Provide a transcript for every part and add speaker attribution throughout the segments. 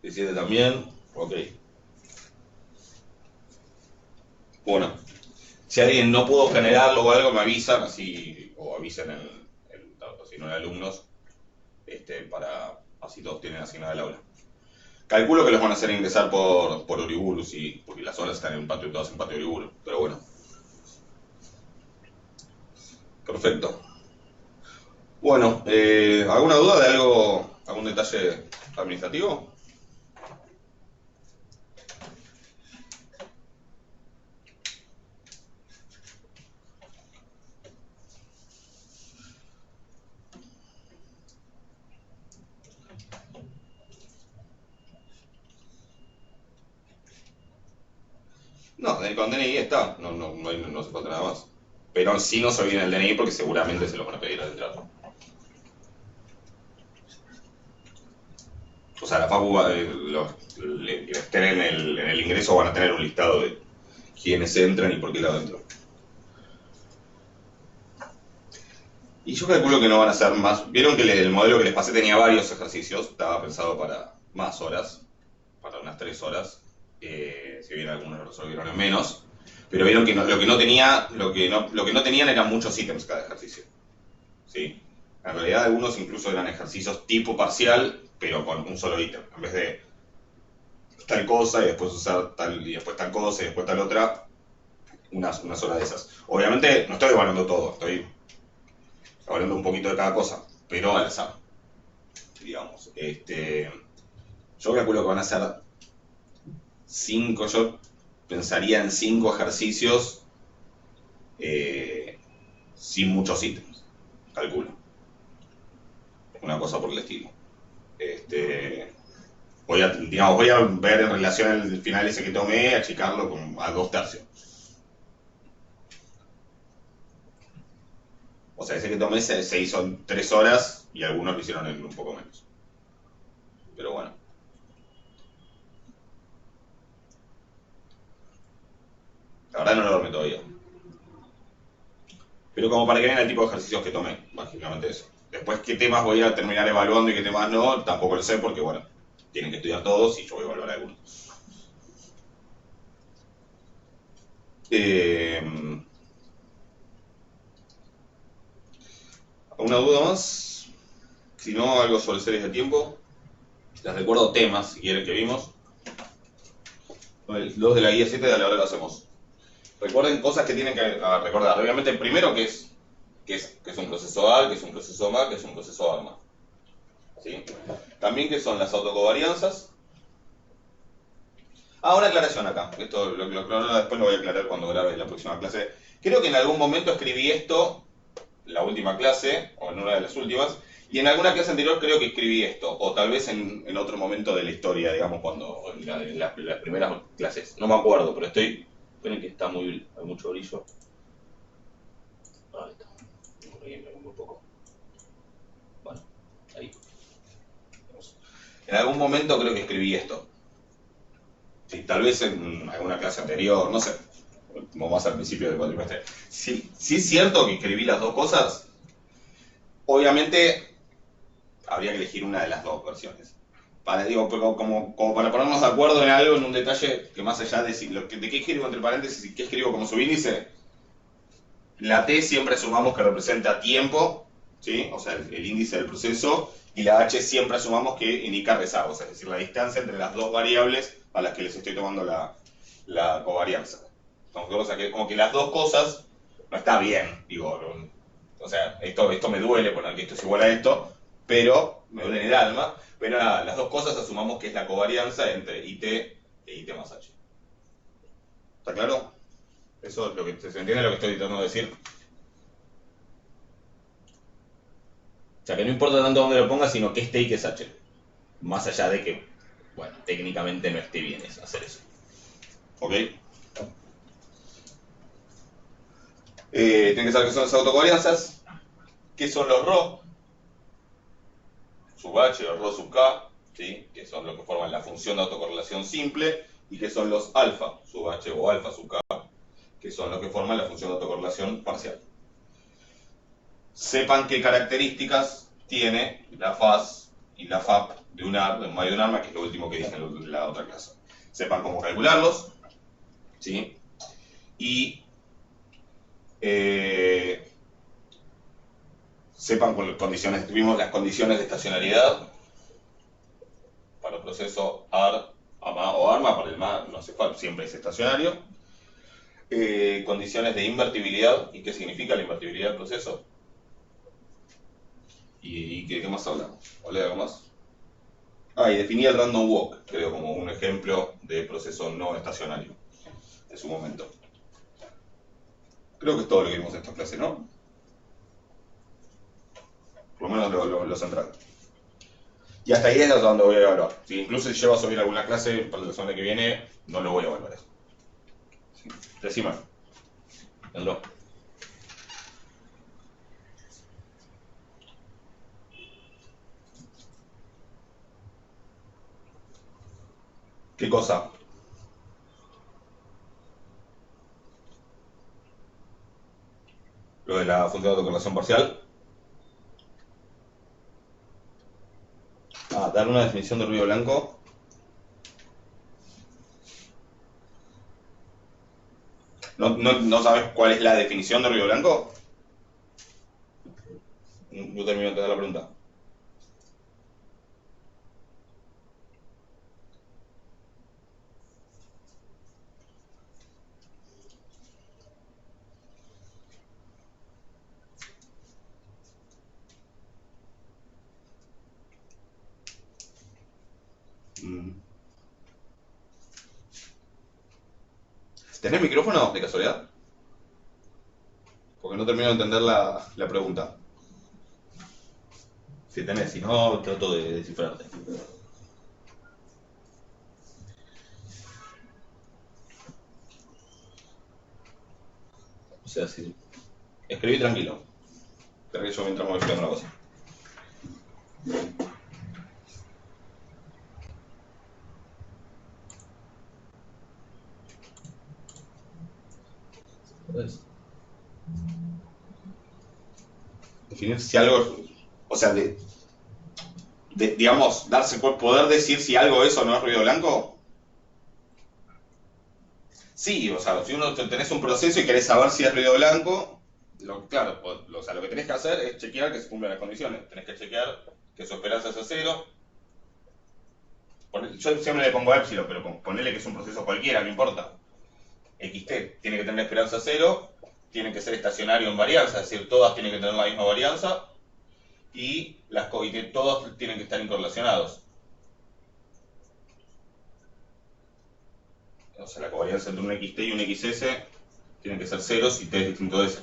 Speaker 1: 17 también. Ok. Bueno. Si alguien no pudo generarlo o algo, me avisan, así, o avisen si no hay alumnos, para así todos tienen asignada el aula. Calculo que los van a hacer ingresar por Uriburu, sí, porque las horas están en patio, todas en patio Uriburu, pero bueno. Perfecto. Bueno, ¿alguna duda de algo, algún detalle administrativo? No, con DNI está, no hace falta nada más. Pero sí no se olviden el DNI porque seguramente se lo van a pedir al entrar. O sea, la Facu, los que estén en el ingreso van a tener un listado de quiénes entran y por qué lado entran. Y yo calculo que no van a ser más. Vieron que el modelo que les pasé tenía varios ejercicios, estaba pensado para más horas, para unas 3 horas. Si bien algunos lo resolvieron en menos. Pero vieron que lo que no tenían eran muchos ítems cada ejercicio. ¿Sí? En realidad algunos incluso eran ejercicios tipo parcial, pero con un solo ítem. En vez de tal cosa y después usar tal y después tal cosa y después tal otra, una sola de esas. Obviamente no estoy evaluando todo, estoy evaluando un poquito de cada cosa, pero al azar, digamos. Yo calculo que van a ser 5, yo pensaría en 5 ejercicios sin muchos ítems, calculo. Una cosa por el estilo. Voy a ver en relación al final ese que tomé, achicarlo a 2/3. O sea, ese que tomé se hizo en 3 horas y algunos lo hicieron en un poco menos. Pero bueno. La verdad no lo dormí todavía. Pero como para que vean el tipo de ejercicios que tomé, básicamente eso. Después qué temas voy a terminar evaluando y qué temas no, tampoco lo sé porque, bueno, tienen que estudiar todos y yo voy a evaluar algunos. ¿Alguna duda más? Si no, algo sobre series de tiempo. Les recuerdo temas, si quieren, que vimos. Los de la guía 7 de a la hora lo hacemos. Recuerden cosas que tienen que recordar. Obviamente, primero, que es un proceso AL, que es un proceso MAC, que es un proceso ARMA. ¿Sí? También que son las autocovarianzas. Una aclaración acá. Esto después lo voy a aclarar cuando grabe la próxima clase. Creo que en algún momento escribí esto, la última clase, o en una de las últimas, y en alguna clase anterior creo que escribí esto, o tal vez en otro momento de la historia, digamos, cuando en las primeras clases. No me acuerdo, pero esperen que está hay mucho brillo. Ahí está. Muy poco. Bueno, ahí. En algún momento creo que escribí esto. Sí, tal vez en alguna clase anterior, no sé, como más al principio del cuatrimestre. Sí es cierto que escribí las dos cosas. Obviamente habría que elegir una de las dos versiones. Como para ponernos de acuerdo en algo, en un detalle que más allá de de qué escribo entre paréntesis y qué escribo como subíndice, la T siempre asumamos que representa tiempo, ¿sí? O sea, el índice del proceso, y la H siempre asumamos que indica rezagos, es decir, la distancia entre las dos variables a las que les estoy tomando la covarianza. O sea, que como que las dos cosas no está bien, digo, o sea, esto me duele poner que esto es igual a esto, pero me duele en el alma, pero nada, las dos cosas asumamos que es la covarianza entre IT e IT más H. ¿Está claro? Eso es lo que se entiende lo que estoy tratando de decir. O sea, que no importa tanto dónde lo pongas, sino que es T y que es H. Más allá de que, bueno, técnicamente no esté bien hacer eso. ¿Ok? Tienen que saber qué son las autocovarianzas, qué son los ρ, sub H o ρ sub K, ¿sí? Que son los que forman la función de autocorrelación simple, y qué son los alfa sub H o alfa sub K, que son los que forman la función de autocorrelación parcial. Sepan qué características tiene la faz y la FAP de un medio de un arma, que es lo último que dije en la otra clase. Sepan cómo calcularlos, ¿sí? Y sepan con las condiciones, vimos las condiciones de estacionariedad para el proceso AR, AMA o ARMA, para el MA no hace falta, siempre es estacionario. Condiciones de invertibilidad, ¿y qué significa la invertibilidad del proceso? ¿Y qué más hablamos? ¿Hablé de algo más? Y definí el random walk, creo, como un ejemplo de proceso no estacionario en su momento. Creo que es todo lo que vimos en esta clase, ¿no? Por lo menos lo central. Y hasta ahí es donde voy a evaluar. Si incluso si llevo a subir alguna clase para la semana que viene, no lo voy a evaluar eso. ¿Sí? Decime. Pedro. ¿Qué cosa? Lo de la función de autocorrelación parcial. Dar una definición de ruido blanco. ¿No sabes cuál es la definición de ruido blanco? No termino de entender la pregunta. ¿Tenés micrófono de casualidad? Porque no termino de entender la pregunta. Si tenés, si no, trato de descifrarte. O sea, si escribí tranquilo. Espera que yo mientras me voy explicando una cosa. Definir si algo, o sea, digamos, poder decir si algo es o no es ruido blanco. Sí, o sea, si uno tenés un proceso y querés saber si es ruido blanco, claro, o sea, lo que tenés que hacer es chequear que se cumplan las condiciones. Tenés que chequear que su esperanza es a cero. Yo siempre le pongo epsilon, pero ponele que es un proceso cualquiera, no importa. XT tiene que tener esperanza cero, tiene que ser estacionario en varianza, es decir, todas tienen que tener la misma varianza y todos tienen que estar incorrelacionados. O sea, la covarianza entre un XT y un XS tiene que ser cero si T es distinto de S.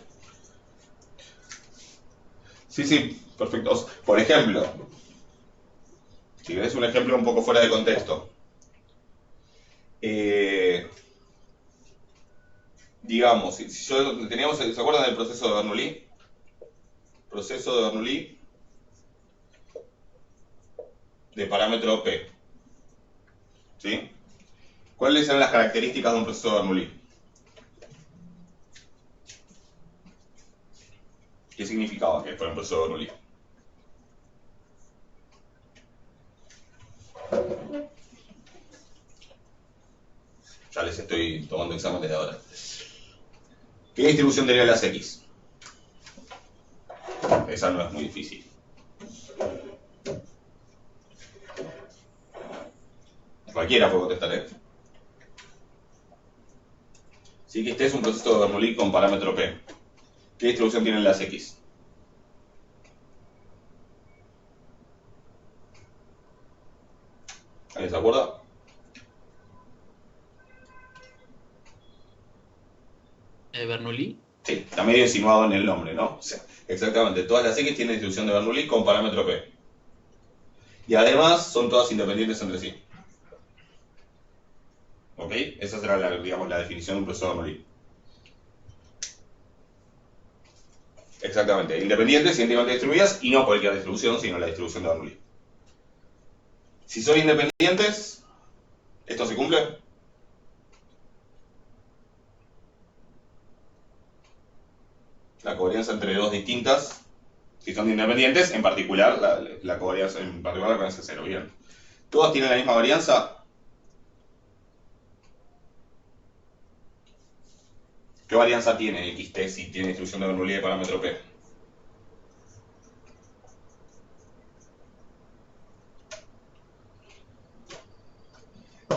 Speaker 1: Sí, perfecto. Por ejemplo, si ves un ejemplo un poco fuera de contexto, digamos, si teníamos, ¿se acuerdan del proceso de Bernoulli? Proceso de Bernoulli de parámetro P. ¿Sí? ¿Cuáles eran las características de un proceso de Bernoulli? ¿Qué significaba que fuera un proceso de Bernoulli? Ya les estoy tomando examen desde ahora. ¿Qué distribución tenía las X? Esa no es muy difícil. Cualquiera puede contestar, ¿eh? Sí que este es un proceso de Bernoulli con parámetro P. ¿Qué distribución tienen las X? ¿Alguien se acuerda?
Speaker 2: Bernoulli.
Speaker 1: Sí, está medio insinuado en el nombre, ¿no? O sea, exactamente, todas las X tienen distribución de Bernoulli con parámetro P. Y además son todas independientes entre sí. ¿Ok? Esa será la definición de un proceso de Bernoulli. Exactamente, independientes, idénticamente distribuidas, y no cualquier distribución, sino la distribución de Bernoulli. Si son independientes, ¿esto se cumple? La covarianza entre dos distintas Si son independientes, en particular la covarianza, en particular la covarianza 0. Bien. ¿Todos tienen la misma varianza? ¿Qué varianza tiene XT si tiene distribución de Bernoulli de parámetro P?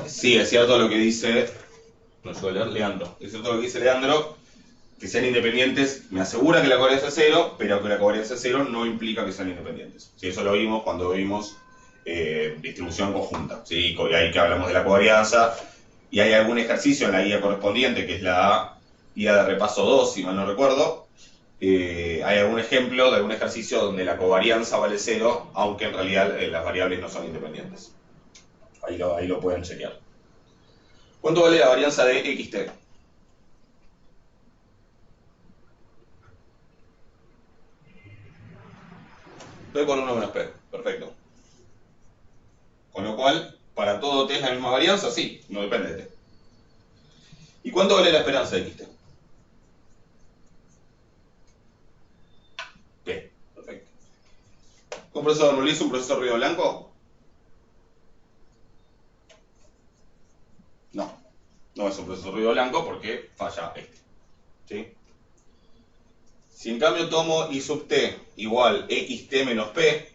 Speaker 1: Sí, es cierto lo que dice, no suelo leer, Leandro. Es cierto lo que dice Leandro, que sean independientes me asegura que la covarianza es 0, pero que la covarianza es 0 no implica que sean independientes. Sí, eso lo vimos cuando vimos distribución conjunta. ¿Sí? Y ahí que hablamos de la covarianza, y hay algún ejercicio en la guía correspondiente, que es la guía de repaso 2, si mal no recuerdo. Hay algún ejemplo de algún ejercicio donde la covarianza vale 0, aunque en realidad las variables no son independientes. Ahí lo pueden chequear. ¿Cuánto vale la varianza de XT? P por 1 menos P. Perfecto. Con lo cual, para todo T es la misma varianza, sí, no depende de T. ¿Y cuánto vale la esperanza de XT? P. Perfecto. ¿Un proceso de Bernoulli es un proceso de ruido blanco? No. No es un proceso de ruido blanco porque falla este. ¿Sí? Si en cambio tomo I sub T igual XT menos P,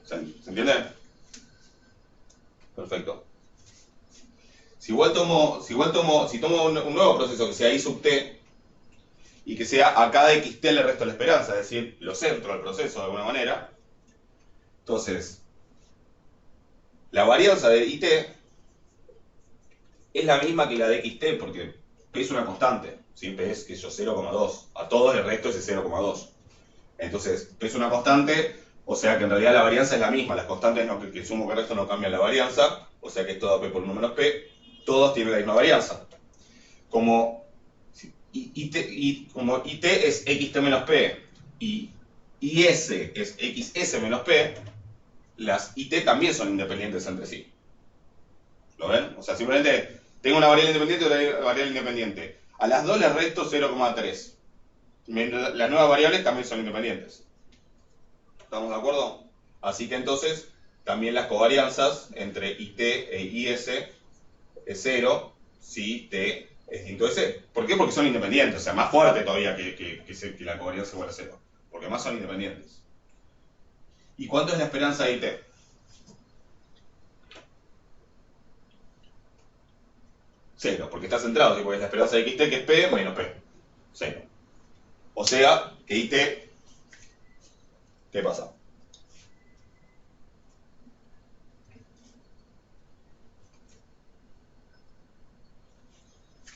Speaker 1: ¿se entiende? Perfecto. Si tomo un nuevo proceso que sea I sub T y que sea a cada XT le resto la esperanza, es decir, lo centro del proceso de alguna manera, entonces la varianza de IT es la misma que la de XT porque P es una constante, ¿sí? P es que yo 0,2, a todos el resto es 0,2. Entonces, P es una constante, o sea que en realidad la varianza es la misma, las constantes que sumo que resto no cambian la varianza, o sea que es todo P por 1 menos P, todos tienen la misma varianza. Como IT es XT menos P y IS es XS menos P, las IT también son independientes entre sí. ¿Lo ven? O sea, simplemente tengo una variable independiente y otra variable independiente. A las dos les resto 0,3. Las nuevas variables también son independientes. ¿Estamos de acuerdo? Así que entonces también las covarianzas entre IT e IS es 0 si T es distinto de C. ¿Por qué? Porque son independientes. O sea, más fuerte todavía que la covarianza igual a 0. Porque más son independientes. ¿Y cuánto es la esperanza de IT? 0, porque está centrado. Porque es la esperanza de XT que es P menos P. 0. O sea, que IT, ¿qué pasa?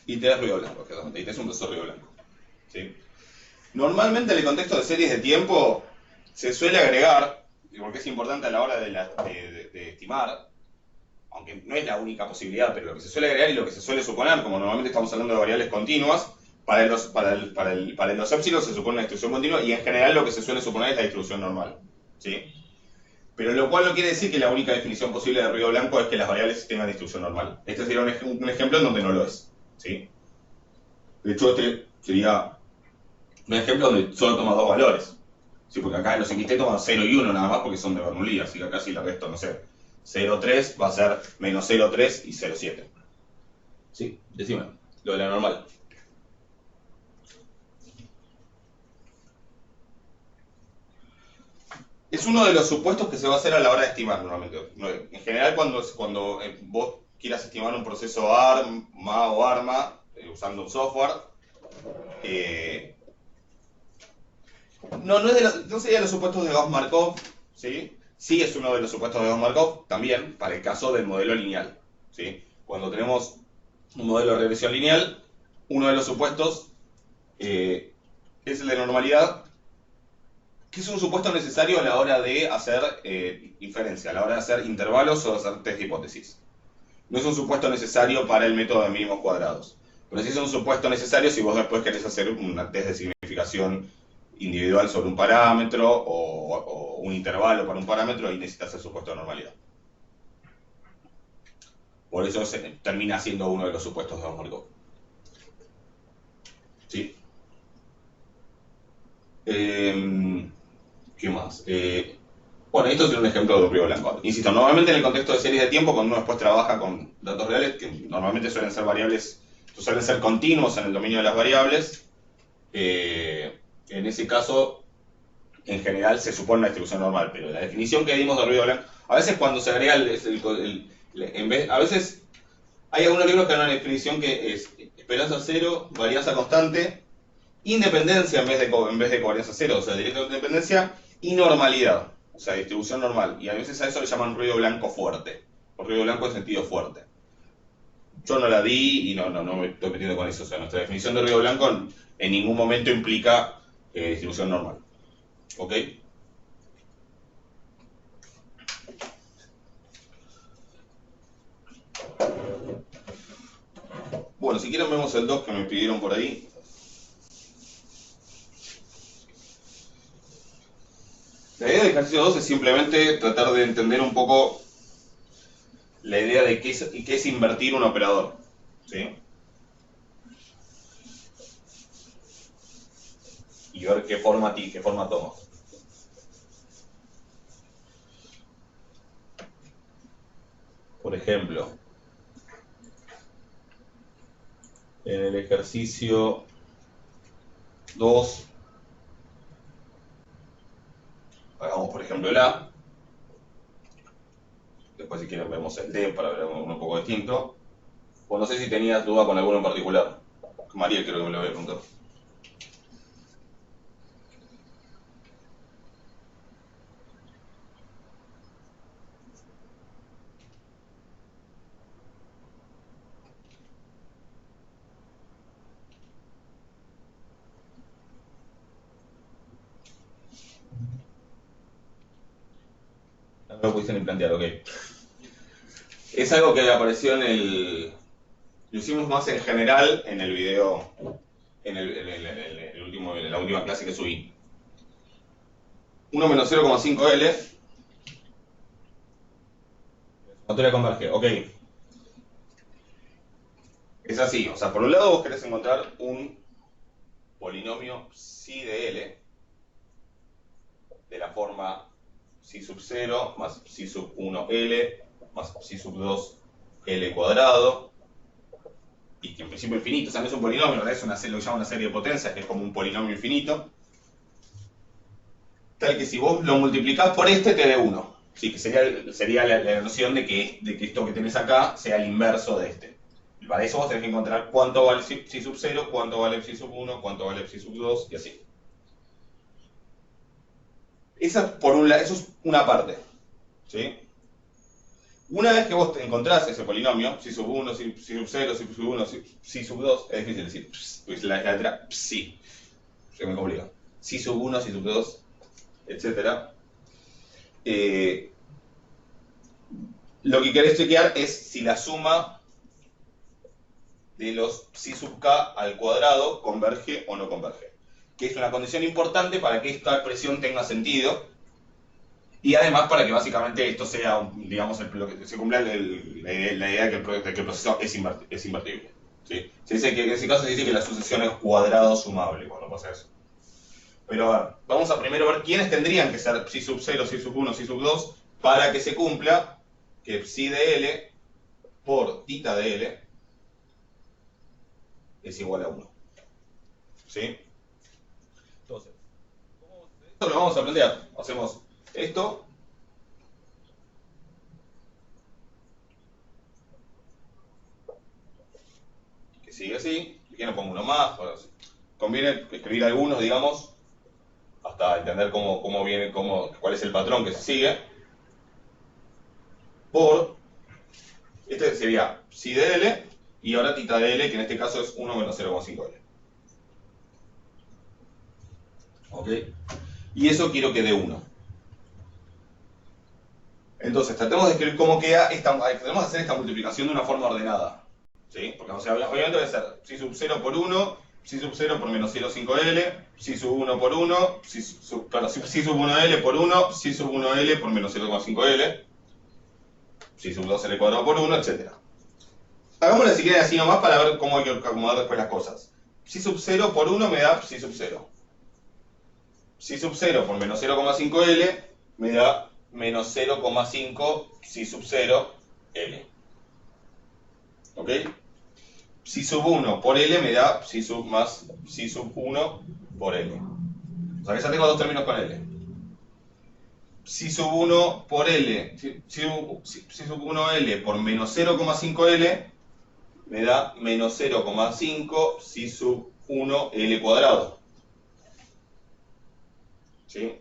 Speaker 1: IT es ruido blanco, exactamente. IT es un proceso de ruido blanco. ¿Sí? Normalmente en el contexto de series de tiempo se suele agregar, porque es importante a la hora de estimar, aunque no es la única posibilidad, pero lo que se suele agregar y lo que se suele suponer, como normalmente estamos hablando de variables continuas, para los épsilos se supone una distribución continua y en general lo que se suele suponer es la distribución normal. ¿Sí? Pero lo cual no quiere decir que la única definición posible de ruido blanco es que las variables tengan distribución normal. Este sería un ejemplo en donde no lo es. ¿Sí? De hecho, este sería un ejemplo donde solo toma dos valores. Sí, porque acá en los XT toman 0 y 1 nada más porque son de Bernoulli, así que acá si le resto, no sé, 0,3 va a ser menos 0,3 y 0,7. Sí, decime, lo de la normal. Es uno de los supuestos que se va a hacer a la hora de estimar normalmente. En general, cuando vos quieras estimar un proceso ARMA o ARMA, usando un software, no sería los supuestos de Gauss-Markov, ¿sí? Sí es uno de los supuestos de Gauss-Markov, también para el caso del modelo lineal, ¿sí? Cuando tenemos un modelo de regresión lineal, uno de los supuestos es el de normalidad, que es un supuesto necesario a la hora de hacer inferencia, a la hora de hacer intervalos o hacer test de hipótesis. No es un supuesto necesario para el método de mínimos cuadrados, pero sí es un supuesto necesario si vos después querés hacer un test de significación individual sobre un parámetro o un intervalo para un parámetro y necesitas el supuesto de normalidad. Por eso termina siendo uno de los supuestos de Gauss-Markov. ¿Sí? ¿Qué más? Bueno, esto es un ejemplo de un ruido blanco. Insisto, normalmente en el contexto de series de tiempo, cuando uno después trabaja con datos reales, que normalmente suelen ser variables, suelen ser continuos en el dominio de las variables, en ese caso, en general, se supone una distribución normal, pero la definición que dimos de ruido blanco, a veces cuando se agrega a veces hay algunos libros que dan una definición que es esperanza cero, varianza constante, independencia en vez de covarianza cero, o sea, directo de independencia, y normalidad, o sea, distribución normal. Y a veces a eso le llaman ruido blanco fuerte, o ruido blanco en sentido fuerte. Yo no la di y no me estoy metiendo con eso. O sea, nuestra definición de ruido blanco en ningún momento implica distribución normal. ¿Ok? Bueno, si quieren vemos el 2 que me pidieron por ahí. La idea del ejercicio 2 es simplemente tratar de entender un poco la idea de qué es invertir un operador. ¿Sí? Y ver qué forma toma. Por ejemplo, en el ejercicio 2, hagamos por ejemplo el A. Después si quieren vemos el D para ver uno un poco distinto. Pues no sé si tenías duda con alguno en particular. María creo que me lo había preguntado. No me lo pudiste ni plantear, ok. Es algo que apareció en el... Lo hicimos más en general en el video, en la última clase que subí. 1 menos 0,5L. Sumatoria converge, ok. Es así, o sea, por un lado vos querés encontrar un polinomio psi de L de la forma psi sub 0 más psi sub 1L más psi sub 2L cuadrado, y que en principio infinito, o sea, no es un polinomio, es lo que llama una serie de potencias, que es como un polinomio infinito, tal que si vos lo multiplicás por este te dé 1. Sí, que sería la noción de que esto que tenés acá sea el inverso de este. Y para eso vos tenés que encontrar cuánto vale psi sub 0, cuánto vale psi sub 1, cuánto vale psi sub 2 y así. Eso es una parte. ¿Sí? Una vez que vos encontrás ese polinomio, psi sub 1, psi sub 0, psi sub 1, psi sub 2, es difícil decir, pues la letra psi, se me complica. Psi sub 1, psi sub 2, etc. Lo que querés chequear es si la suma de los psi sub k al cuadrado converge o no converge, que es una condición importante para que esta expresión tenga sentido y además para que básicamente esto sea, digamos, se cumpla la idea de que el proceso es invertible. ¿Sí? Se dice que en ese caso se dice que la sucesión es cuadrado sumable cuando pasa eso. Pero a ver, vamos a primero ver quiénes tendrían que ser psi sub 0, psi sub 1, psi sub 2 para que se cumpla que psi de L por tita de L es igual a 1. ¿Sí? Entonces, esto lo vamos a plantear. Hacemos esto. Que sigue así. Aquí no pongo uno más. Conviene escribir algunos, digamos, hasta entender cuál es el patrón que se sigue. Por, este sería psi de L, y ahora tita de L, que en este caso es 1 menos 0,5L. ¿Ok? Y eso quiero que dé 1. Entonces, tratemos de escribir cómo queda tratemos de hacer esta multiplicación de una forma ordenada. ¿Sí? Porque, o sea, obviamente va a ser psi sub 0 por 1, psi sub 0 por menos 0,5L, psi sub 1 por 1, psi sub 1L por 1, psi sub 1L por menos 0,5L, psi sub 2L cuadrado por 1, etc. Hagámoslo si quieren así nomás para ver cómo hay que acomodar después las cosas. Psi sub 0 por 1 me da psi sub 0. psi sub 0 por menos 0,5L me da menos 0,5 psi sub 0 L. ¿Ok? Psi sub 1 por L me da psi sub más psi sub 1 por L. O sea que ya tengo dos términos con L. Psi sub 1 por L, psi sub 1L por menos 0,5L me da menos 0,5 psi sub 1L cuadrado. ¿Sí?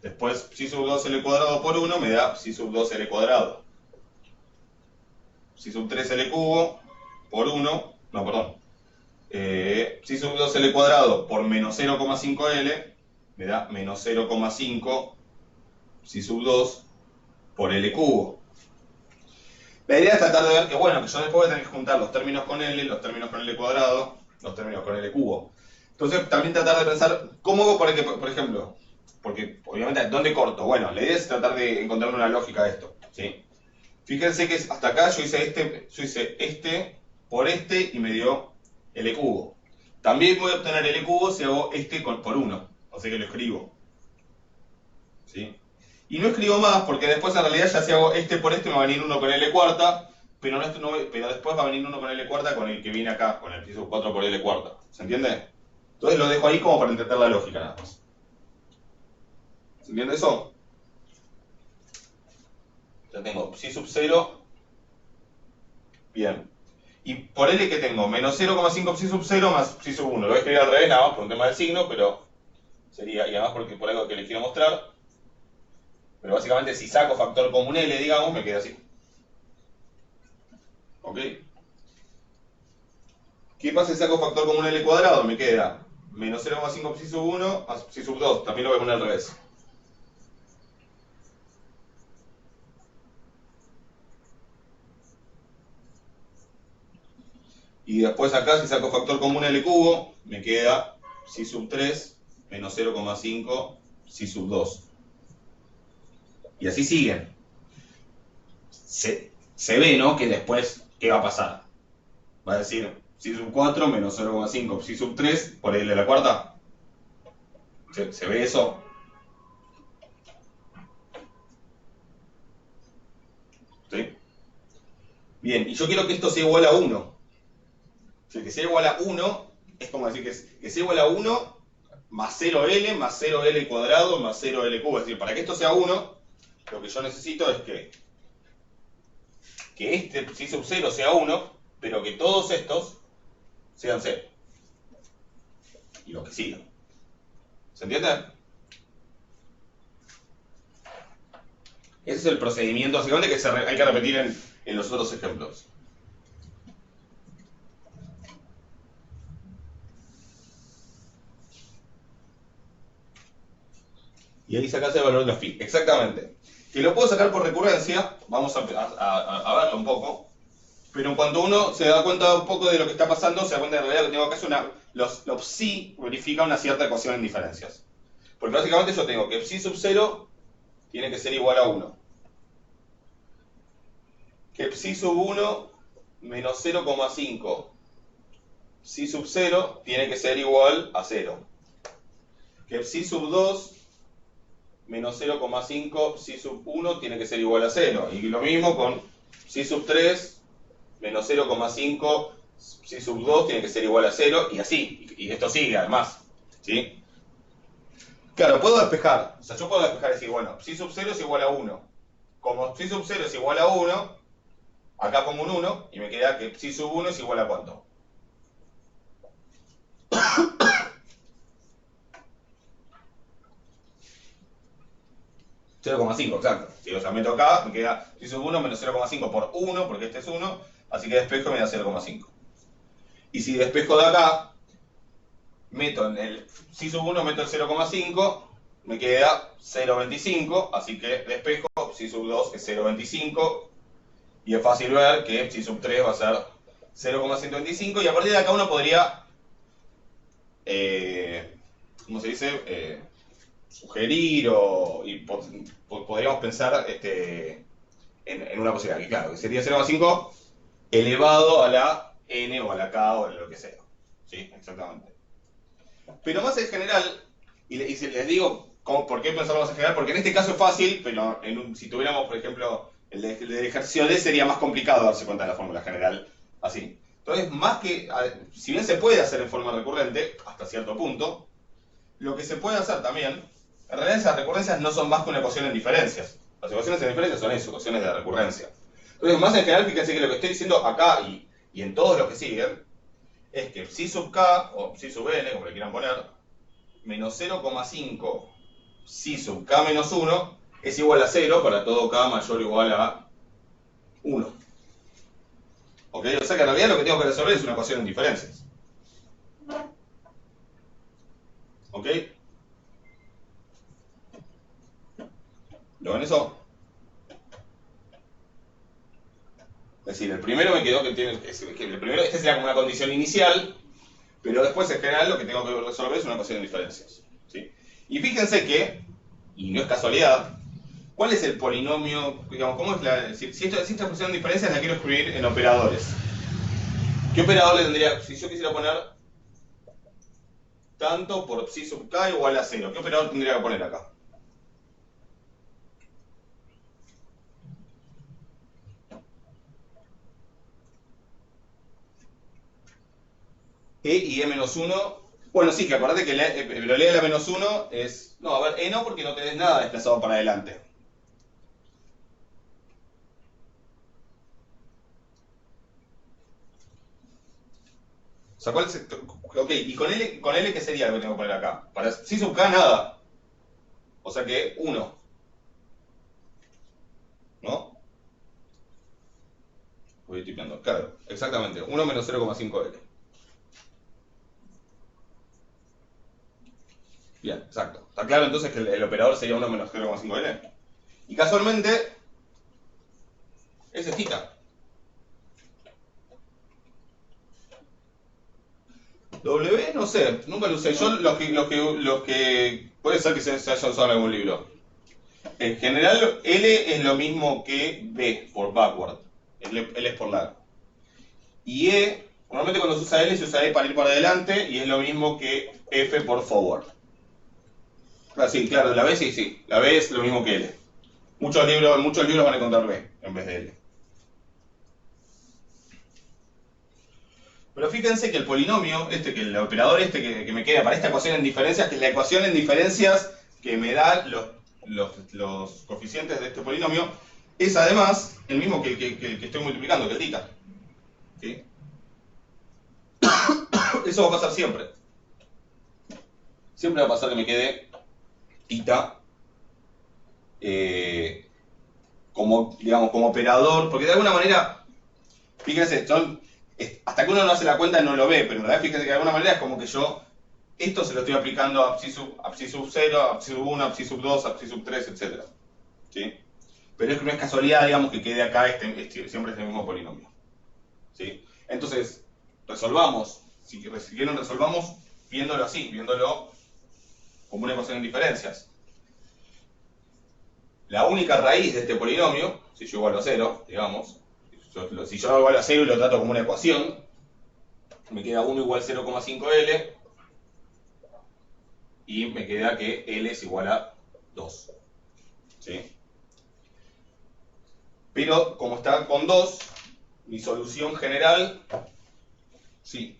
Speaker 1: Después psi sub 2L cuadrado por 1 me da psi sub 2L cuadrado. Psi sub 3L cubo por 1, no, perdón. Psi sub 2L cuadrado por menos 0,5L me da menos 0,5 psi sub 2 por L cubo. La idea es tratar de ver que, bueno, que yo después voy a tener que juntar los términos con L, los términos con L cuadrado, los términos con L cubo. Entonces también tratar de pensar cómo hago para que, por ejemplo, porque obviamente, ¿dónde corto? Bueno, la idea es tratar de encontrar una lógica a esto, ¿sí? Fíjense que hasta acá yo hice este por este y me dio L cubo. También voy a obtener L cubo si hago este por 1, o sea que lo escribo. ¿Sí? Y no escribo más porque después en realidad ya si hago este por este me va a venir uno con L cuarta, pero después va a venir uno con L cuarta con el que viene acá, con el psi sub 4 por L cuarta. ¿Se entiende? Entonces lo dejo ahí como para entender la lógica nada más. ¿Se entiende eso? Ya tengo psi sub 0. Bien. Y por L que tengo, menos 0,5 psi sub 0 más psi sub 1. Lo voy a escribir al revés nada más por un tema del signo, pero sería, y además porque por algo que les quiero mostrar. Pero básicamente si saco factor común L, digamos, me queda así. ¿Ok? ¿Qué pasa si saco factor común L cuadrado? Me queda menos 0,5 psi sub 1 más psi sub 2. También lo voy a poner al revés. Y después acá si saco factor común L cubo, me queda psi sub 3 menos 0,5 psi sub 2. Y así siguen. Se ve, ¿no? Que después, ¿qué va a pasar? Va a decir psi sub 4 menos 0,5 psi sub 3 por L a la cuarta. ¿Se ve eso? ¿Sí? Bien, y yo quiero que esto sea igual a 1. O sea, que sea igual a 1 es como decir que sea igual a 1 más 0L más 0L cuadrado más 0L cubo. Es decir, para que esto sea 1, lo que yo necesito es que este psi sub 0 sea 1, pero que todos estos sean 0. Y lo que siga. ¿Se entiende? Ese es el procedimiento básicamente que hay que repetir en los otros ejemplos. Y ahí sacás el valor de la phi. Exactamente. Que lo puedo sacar por recurrencia, vamos a verlo un poco. Pero en cuanto uno se da cuenta un poco de lo que está pasando, se da cuenta de la realidad que tengo acá es los psi verifica una cierta ecuación en diferencias. Porque básicamente yo tengo que psi sub 0 tiene que ser igual a 1. Que psi sub 1 menos 0,5 psi sub 0 tiene que ser igual a 0. Que psi sub 2 menos 0,5 psi sub 1 tiene que ser igual a 0. Y lo mismo con psi sub 3 menos 0,5 psi sub 2 tiene que ser igual a 0, y así. Y esto sigue además. ¿Sí? Claro, puedo despejar. O sea, yo puedo despejar y decir, bueno, psi sub 0 es igual a 1. Como psi sub 0 es igual a 1, acá pongo un 1 y me queda que psi sub 1 es igual a ¿cuánto? 0,5, exacto. Si lo meto acá, me queda psi sub 1 menos 0,5 por 1, porque este es 1, así que despejo y me da 0,5. Y si despejo de acá, meto en el psi sub 1, meto el 0,5, me queda 0,25, así que despejo, psi sub 2 es 0,25, y es fácil ver que psi sub 3 va a ser 0,125, y a partir de acá uno podría, ¿cómo se dice? Sugerir y podríamos pensar en una posibilidad, que claro, que sería 0,5 elevado a la n o a la k o a lo que sea. ¿Sí? Exactamente. Pero más en general, Y les digo por qué pensamos en general, porque en este caso es fácil, pero si tuviéramos, por ejemplo, el del ejercicio D sería más complicado darse cuenta de la fórmula general así. Entonces, si bien se puede hacer en forma recurrente, hasta cierto punto, lo que se puede hacer también, en realidad esas recurrencias no son más que una ecuación en diferencias. Las ecuaciones en diferencias son eso, ecuaciones de recurrencia. Entonces, más en general, fíjense que lo que estoy diciendo acá y en todos los que siguen, es que psi sub k, o psi sub n, como le quieran poner, menos 0,5 psi sub k menos 1 es igual a 0 para todo k mayor o igual a 1. ¿Ok? O sea que en realidad lo que tengo que resolver es una ecuación en diferencias. ¿Ok? ¿Lo ven eso? Es decir, el primero me quedó que tiene. El primero, este sería como una condición inicial, pero después en general lo que tengo que resolver es una ecuación en diferencias. ¿Sí? Y fíjense que, y no es casualidad, ¿cuál es el polinomio? Digamos, ¿cómo es la. Si esta ecuación en diferencias la quiero escribir en operadores. ¿Qué operador le tendría? Si yo quisiera poner tanto por psi sub k igual a 0, ¿qué operador tendría que poner acá? E y E-1. Bueno, sí, que acordate que la probabilidad de la menos 1 es. No, a ver, E no, porque no tenés nada desplazado para adelante. O sea, ¿cuál es ok, y con L, ¿qué sería lo que tengo que poner acá? Para psi sub k, nada. O sea que 1. ¿No? Voy tipeando. Claro, exactamente. 1 menos 0,5L. Bien, exacto. ¿Está claro entonces que el operador sería 1 menos 0,5L? Y casualmente, ese es θ. W, no sé, nunca lo usé. Yo los que puede ser que se haya usado en algún libro. En general, L es lo mismo que B por backward. L es por largo. Y E, normalmente cuando se usa E para ir para adelante y es lo mismo que F por forward. Sí, claro, la B sí. La B es lo mismo que L. Muchos libros van a encontrar B en vez de L. Pero fíjense que el polinomio, que el operador que me queda para esta ecuación en diferencias, que es la ecuación en diferencias que me da los coeficientes de este polinomio, es además el mismo que el que estoy multiplicando, que el θ. ¿Sí? Eso va a pasar siempre. Siempre va a pasar que me quede θ como operador, porque de alguna manera, fíjense, hasta que uno no hace la cuenta no lo ve, pero en realidad fíjense que de alguna manera es como que yo esto se lo estoy aplicando a psi sub 0, a psi sub 1, a psi sub 2, a psi sub 3, etc. ¿Sí? Pero es que no es casualidad, digamos, que quede acá siempre este mismo polinomio. ¿Sí? Entonces, resolvamos, si quieren resolvamos viéndolo así, viéndolo como una ecuación en diferencias. La única raíz de este polinomio, si yo igualo a 0, digamos, si yo igualo a 0 y lo trato como una ecuación, me queda 1 igual 0,5L y me queda que L es igual a 2. ¿Sí? Pero como está con 2, mi solución general, sí.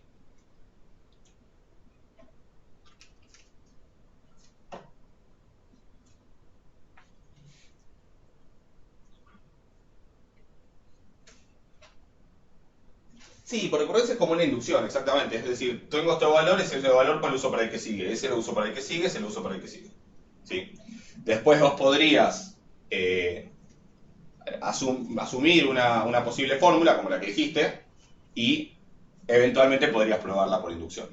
Speaker 1: Sí, por recurrencia es como una inducción, exactamente. Es decir, tengo estos valores, ese valor para el uso para el que sigue, ese lo uso para el que sigue, ese lo uso para el que sigue. ¿Sí? Después vos podrías asumir una posible fórmula, como la que dijiste, y eventualmente podrías probarla por inducción.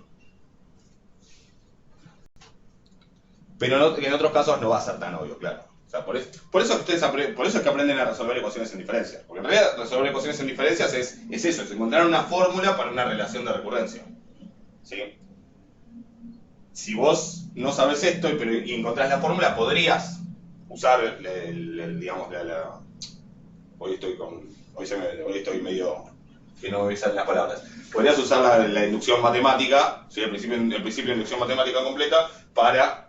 Speaker 1: Pero en otros casos no va a ser tan obvio, claro. O sea, por eso es que aprenden a resolver ecuaciones en diferencias. Porque en realidad resolver ecuaciones en diferencias es eso, es encontrar una fórmula para una relación de recurrencia. ¿Sí? Si vos no sabes esto y encontrás la fórmula, podrías usar digamos, hoy estoy medio que no me salen las palabras. Podrías usar la inducción matemática, ¿sí? el principio de inducción matemática completa, para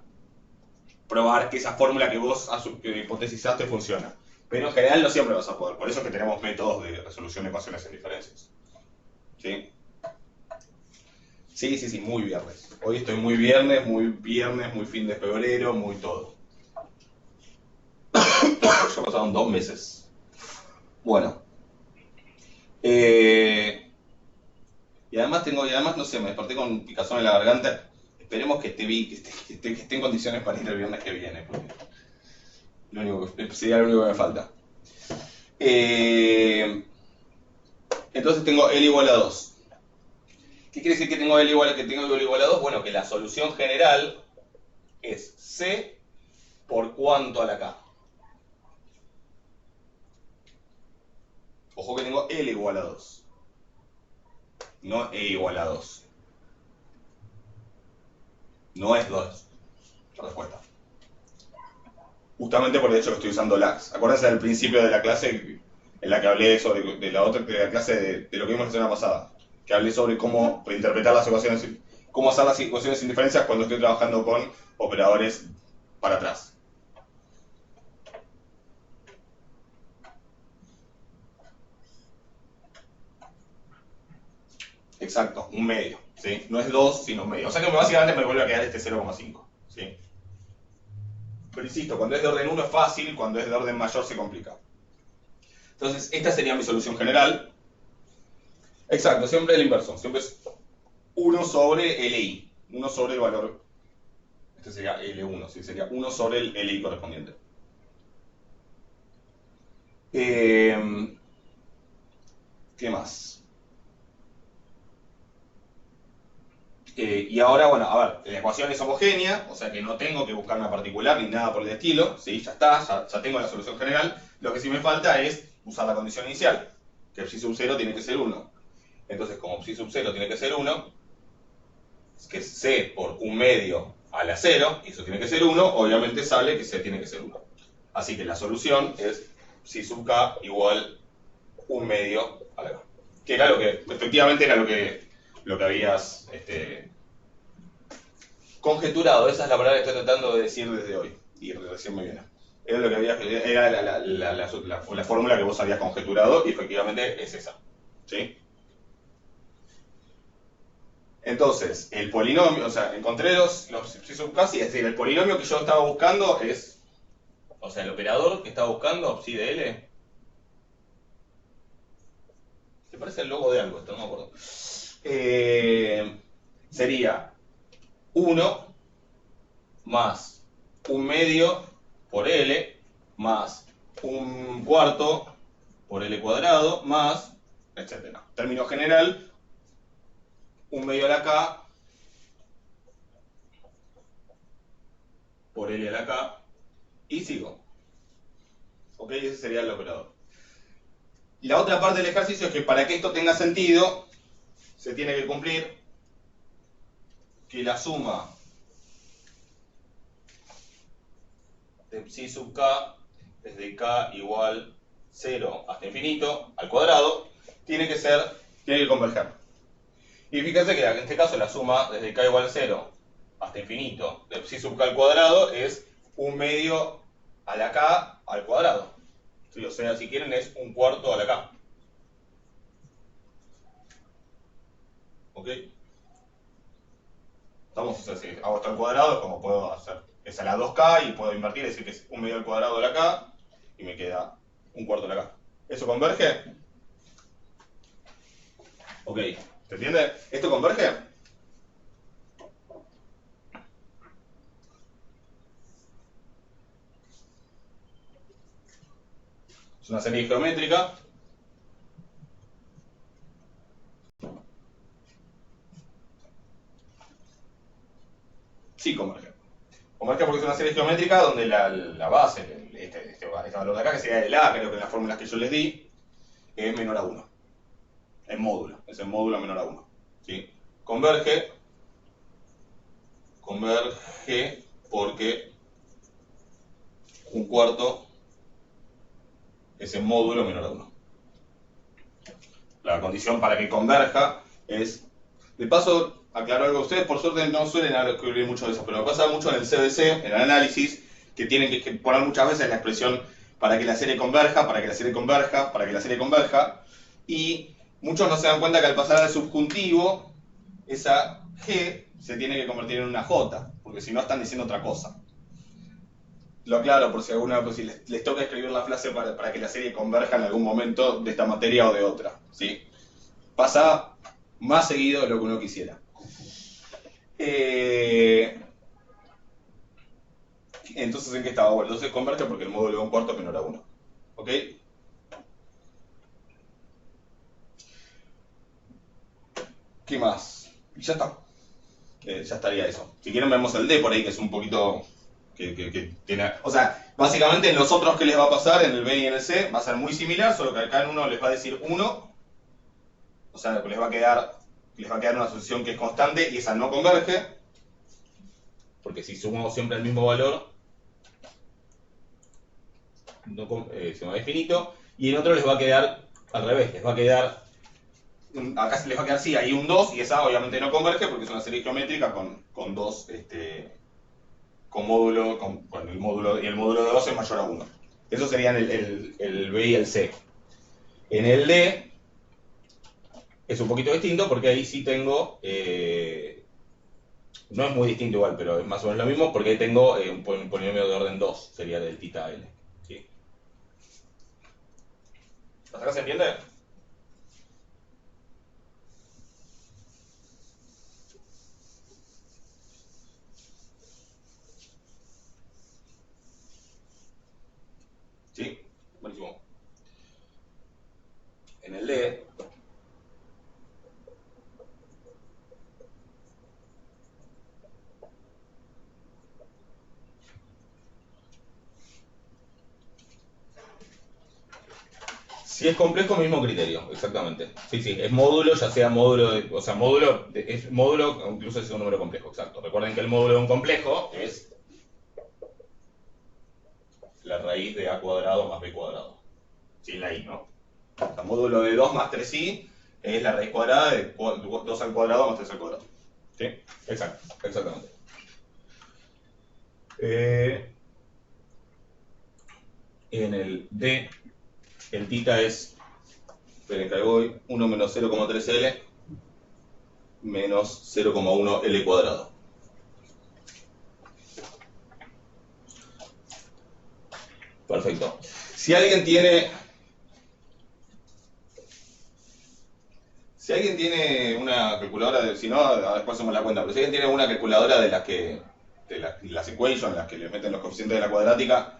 Speaker 1: probar que esa fórmula que vos que hipotetizaste funciona. Pero en general no siempre vas a poder. Por eso es que tenemos métodos de resolución de ecuaciones en diferencias. ¿Sí? Sí, muy viernes. Hoy estoy muy viernes, muy fin de febrero, muy todo. Ya pasaron 2 meses. Bueno. Y además no sé, me desperté con picazón en la garganta. Esperemos que esté en condiciones para ir el viernes que viene, porque sería lo único que me falta. Entonces tengo L igual a 2. ¿Qué quiere decir que tengo L igual a 2? Bueno, que la solución general es C por cuánto a la K. Ojo que tengo L igual a 2. No E igual a 2. No es 2. La respuesta. Justamente por el hecho que estoy usando lags. Acuérdense del principio de la clase en la que hablé de la clase de lo que vimos la semana pasada. Que hablé sobre cómo interpretar las ecuaciones, cómo hacer las ecuaciones sin diferencias cuando estoy trabajando con operadores para atrás. Exacto, un medio, ¿sí? No es 2, sino un medio. O sea que básicamente me vuelve a quedar este 0,5, ¿sí? Pero insisto, cuando es de orden 1 es fácil, cuando es de orden mayor se complica. Entonces, esta sería mi solución general. Exacto, siempre el inverso, siempre es 1 sobre LI, 1 sobre el valor, este sería L1, ¿sí? Sería 1 sobre el LI correspondiente. ¿Qué más? Y ahora, bueno, a ver, la ecuación es homogénea, o sea que no tengo que buscar una particular ni nada por el estilo, ¿sí? Ya está, ya tengo la solución general. Lo que sí me falta es usar la condición inicial, que psi sub 0 tiene que ser 1. Entonces, como psi sub 0 tiene que ser 1, que es C por un medio a la 0, y eso tiene que ser 1, obviamente sale que C tiene que ser 1. Así que la solución es psi sub k igual un medio a la k. Que era lo que, efectivamente era lo que habías conjeturado, esa es la palabra que estoy tratando de decir desde hoy, y recién me viene. Era lo que era la fórmula que vos habías conjeturado, y efectivamente es esa. ¿Sí? Entonces, el polinomio, o sea, encontré los psi sub k, es decir, el polinomio que yo estaba buscando es, o sea, el operador que estaba buscando, psi de L, se parece al logo de algo, esto no me acuerdo. Sería 1 más un medio por L más un cuarto por L cuadrado más, etc. Término general, un medio a la K por L a la K y sigo. Ok, ese sería el operador. Y la otra parte del ejercicio es que para que esto tenga sentido, se tiene que cumplir que la suma de psi sub k desde k igual 0 hasta infinito al cuadrado tiene que converger. Y fíjense que en este caso la suma desde k igual 0 hasta infinito de psi sub k al cuadrado es un medio a la k al cuadrado. ¿Sí? O sea, si quieren es un cuarto a la k. ¿Ok? Estamos, o sea, si hago esto al cuadrado es como puedo hacer, es a la 2k y puedo invertir, decir que es un medio al cuadrado de la k y me queda un cuarto de la k. ¿Eso converge? Ok, ¿se entiende? ¿Esto converge? Es una serie geométrica. Sí converge. Converge porque es una serie geométrica donde la base, este valor de acá, que sería el A, creo que en las fórmulas que yo les di, es menor a 1. En módulo, es en módulo menor a 1. ¿Sí? Converge porque un cuarto es en módulo menor a 1. La condición para que converja es, de paso, aclaro algo. Ustedes por suerte no suelen escribir mucho de eso, pero me pasa mucho en el CBC, en el análisis, que tienen que poner muchas veces la expresión para que la serie converja, para que la serie converja, para que la serie converja, y muchos no se dan cuenta que al pasar al subjuntivo, esa G se tiene que convertir en una J, porque si no están diciendo otra cosa. Lo aclaro por si alguna pues, si les toca escribir la frase para que la serie converja en algún momento de esta materia o de otra, ¿sí? Pasa más seguido de lo que uno quisiera. Entonces, ¿en qué estaba? Bueno, entonces converge porque el módulo de un cuarto es menor a 1. ¿Ok? ¿Qué más? Y ya está. Ya estaría eso. Si quieren vemos el D por ahí, que es un poquito... Que tiene... O sea, básicamente en los otros que les va a pasar, en el B y en el C, va a ser muy similar, solo que acá en uno les va a decir 1. O sea, les va a quedar una asociación que es constante y esa no converge. Porque si sumamos siempre el mismo valor, no, se va a infinito. Y en otro les va a quedar al revés, les va a quedar... Acá les va a quedar sí, ahí un 2 y esa obviamente no converge porque es una serie geométrica con dos... con módulo, con el módulo, y el módulo de 2 es mayor a 1. Eso serían el B y el C. En el D es un poquito distinto porque ahí sí tengo, no es muy distinto igual, pero es más o menos lo mismo porque ahí tengo un polinomio de orden 2, sería del tita L. ¿Sí? ¿Hasta acá se entiende? ¿Sí? Buenísimo. En el D, si es complejo, mismo criterio, exactamente. Sí, sí, es módulo, ya sea módulo, o sea, módulo, es módulo, incluso es un número complejo, exacto. Recuerden que el módulo de un complejo es la raíz de a cuadrado más b cuadrado. Sin la i, ¿no? O sea, módulo de 2 más 3i es la raíz cuadrada de 2 al cuadrado más 3 al cuadrado. ¿Sí? Exacto, exactamente. En el D, el tita es, esperen que ahí voy, 1 menos 0,3L menos 0,1L cuadrado. Perfecto. Si alguien tiene una calculadora, si no, después hacemos la cuenta, pero si alguien tiene una calculadora de las equations, las que le meten los coeficientes de la cuadrática,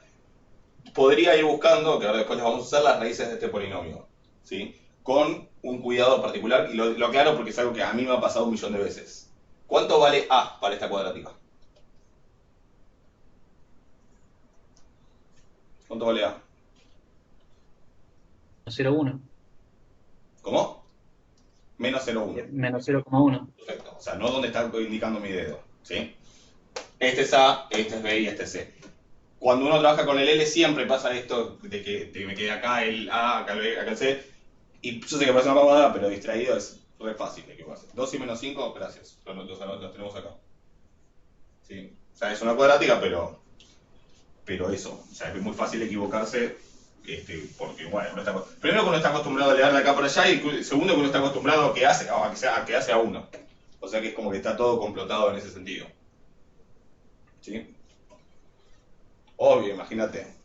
Speaker 1: podría ir buscando, que ahora después les vamos a usar las raíces de este polinomio, ¿sí? Con un cuidado particular, y lo aclaro porque es algo que a mí me ha pasado un millón de veces. ¿Cuánto vale A para esta cuadrática? ¿Cuánto vale A?
Speaker 2: 0,1.
Speaker 1: ¿Cómo? Menos 0,1.
Speaker 2: Menos 0,1.
Speaker 1: Perfecto. O sea, no donde está indicando mi dedo, ¿sí? Este es A, este es B y este es C. Cuando uno trabaja con el L siempre pasa esto de que me quede acá el A, acá el B, acá el C. Y yo sé que parece una pavada, pero distraído es re fácil de equivocarse. 2 y menos 5, gracias. Los tenemos acá. ¿Sí? O sea, es una cuadrática, pero eso. O sea, es muy fácil equivocarse. Porque, bueno, primero que uno está acostumbrado a leer de acá para allá y segundo que uno está acostumbrado a que hace a uno. O sea que es como que está todo complotado en ese sentido. ¿Sí? Obvio, imagínate.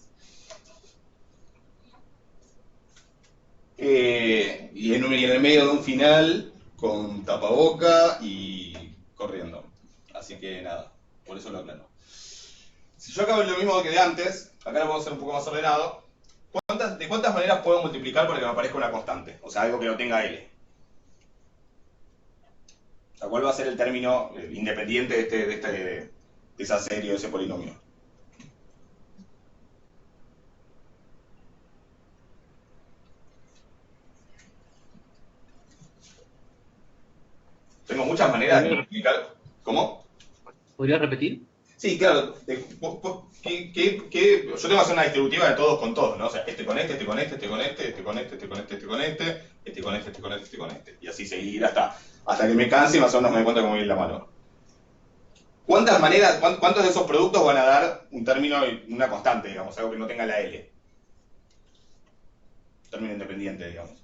Speaker 1: Y en el medio de un final con tapaboca y corriendo. Así que nada, por eso lo aclaro. Si yo acabo lo mismo que de antes, acá lo puedo hacer un poco más ordenado. ¿De cuántas maneras puedo multiplicar para que me aparezca una constante? O sea, algo que no tenga L. O sea, ¿cuál va a ser el término independiente de esa serie o ese polinomio? Tengo muchas maneras de multiplicar. ¿Cómo?
Speaker 2: ¿Podría repetir?
Speaker 1: Sí, claro. Yo tengo que hacer una distributiva de todos con todos, ¿no? O sea, este con este, este con este, este con este, este con este, este con este, este con este. este con este, este con este, este con este. Y así seguir hasta que me canse y más o menos me dé cuenta cómo ir la mano. ¿Cuántas maneras, cuántos de esos productos van a dar un término, una constante, digamos, algo que no tenga la L? Término independiente, digamos.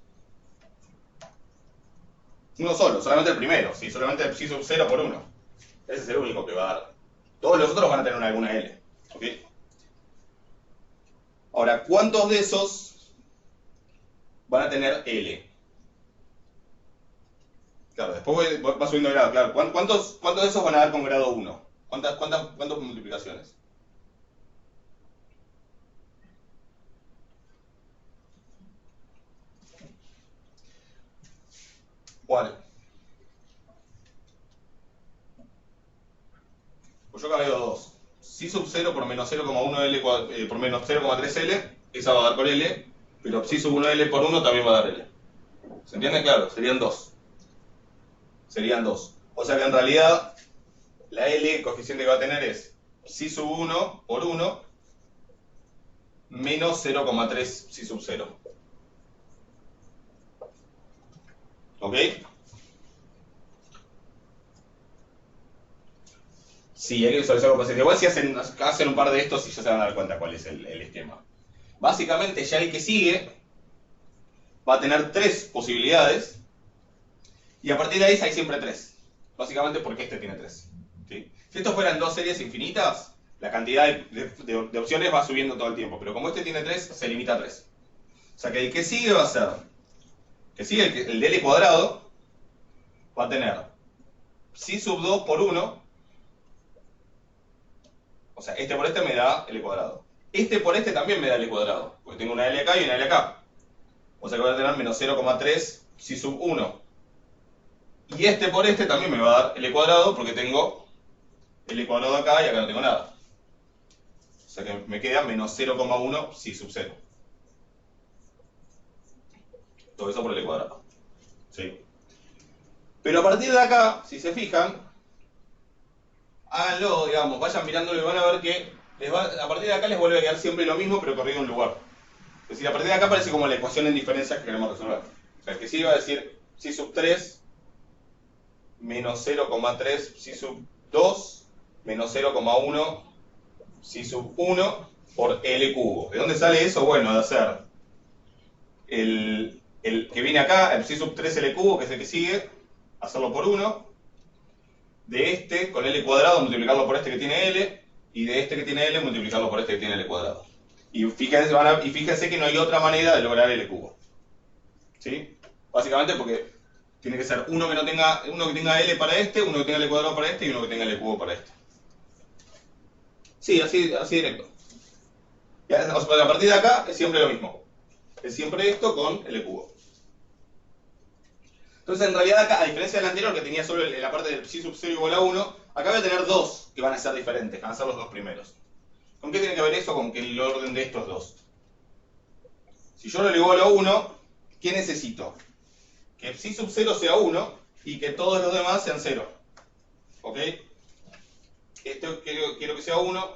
Speaker 1: Uno solo, solamente el primero, ¿sí? Solamente el psi sub 0 por 1. Ese es el único que va a dar. Todos los otros van a tener alguna L. ¿Ok? Ahora, ¿cuántos de esos van a tener L? Claro, después va subiendo el grado. Claro, ¿cuántos de esos van a dar con grado 1? ¿Cuántas multiplicaciones? ¿Cuál? Pues yo acá veo dos. Psi sub 0 por menos 0,1L por menos 0,3L, esa va a dar por L, pero psi sub 1L por 1 también va a dar L. ¿Se entiende? Claro, serían dos. Serían dos. O sea que en realidad la L, el coeficiente que va a tener es psi sub 1 por 1 menos 0,3 psi sub 0. ¿Ok? Sí, hay que visualizar algo positivo. Igual si hacen un par de estos y ya se van a dar cuenta cuál es el esquema. Básicamente ya el que sigue va a tener tres posibilidades y a partir de ahí hay siempre tres. Básicamente porque este tiene tres. ¿Sí? Si estos fueran dos series infinitas, la cantidad de opciones va subiendo todo el tiempo, pero como este tiene tres, se limita a tres. O sea que el que sigue va a ser, el de L cuadrado, va a tener psi sub 2 por 1, o sea, este por este me da L cuadrado. Este por este también me da L cuadrado, porque tengo una L acá y una L acá. O sea que voy a tener menos 0,3 psi sub 1. Y este por este también me va a dar L cuadrado, porque tengo L cuadrado acá y acá no tengo nada. O sea que me queda menos 0,1 psi sub 0. Todo eso por L cuadrado. ¿Sí? Pero a partir de acá, si se fijan, háganlo, digamos, vayan mirándolo y van a ver que a partir de acá les vuelve a quedar siempre lo mismo, pero corrido un lugar. Es decir, a partir de acá parece como la ecuación en diferencias que queremos resolver. O sea, el que sí va a decir psi sub 3 menos 0,3 psi sub 2 menos 0,1 psi sub 1 por L cubo. ¿De dónde sale eso? Bueno, de hacer el que viene acá, el psi sub 3 L cubo, que es el que sigue, hacerlo por 1. De este, con L cuadrado, multiplicarlo por este que tiene L, y de este que tiene L, multiplicarlo por este que tiene L cuadrado. Y fíjense que no hay otra manera de lograr L cubo. ¿Sí? Básicamente porque tiene que ser uno que tenga L para este, uno que tenga L cuadrado para este y uno que tenga L cubo para este. Sí, así directo. Y a partir de acá es siempre lo mismo. Es siempre esto con L cubo. Entonces en realidad acá, a diferencia del anterior que tenía solo la parte del psi sub 0 igual a 1, acá voy a tener dos que van a ser diferentes, van a ser los dos primeros. ¿Con qué tiene que ver eso? Con que el orden de estos dos. Si yo lo igualo a 1, ¿qué necesito? Que psi sub 0 sea 1 y que todos los demás sean 0. ¿Ok? Esto quiero que sea 1,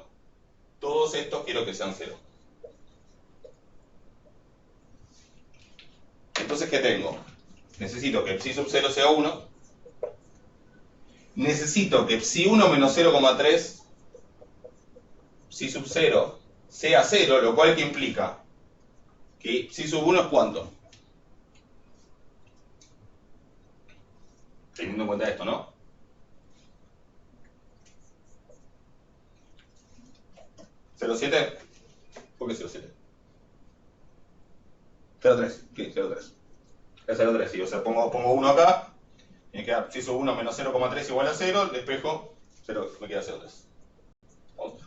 Speaker 1: todos estos quiero que sean 0. Entonces, ¿qué tengo? Necesito que psi sub 0 sea 1. Necesito que psi 1 menos 0,3 psi sub 0 sea 0, lo cual que implica que psi sub 1 es ¿cuánto? Teniendo en cuenta esto, ¿no? 0,7. ¿Por qué 0,7? 0,3. Sí, 0,3. Es 0,3, sí. O sea, pongo 1 acá. Y me queda psi sub 1 menos 0,3 igual a 0. Despejo 0, me queda 0,3.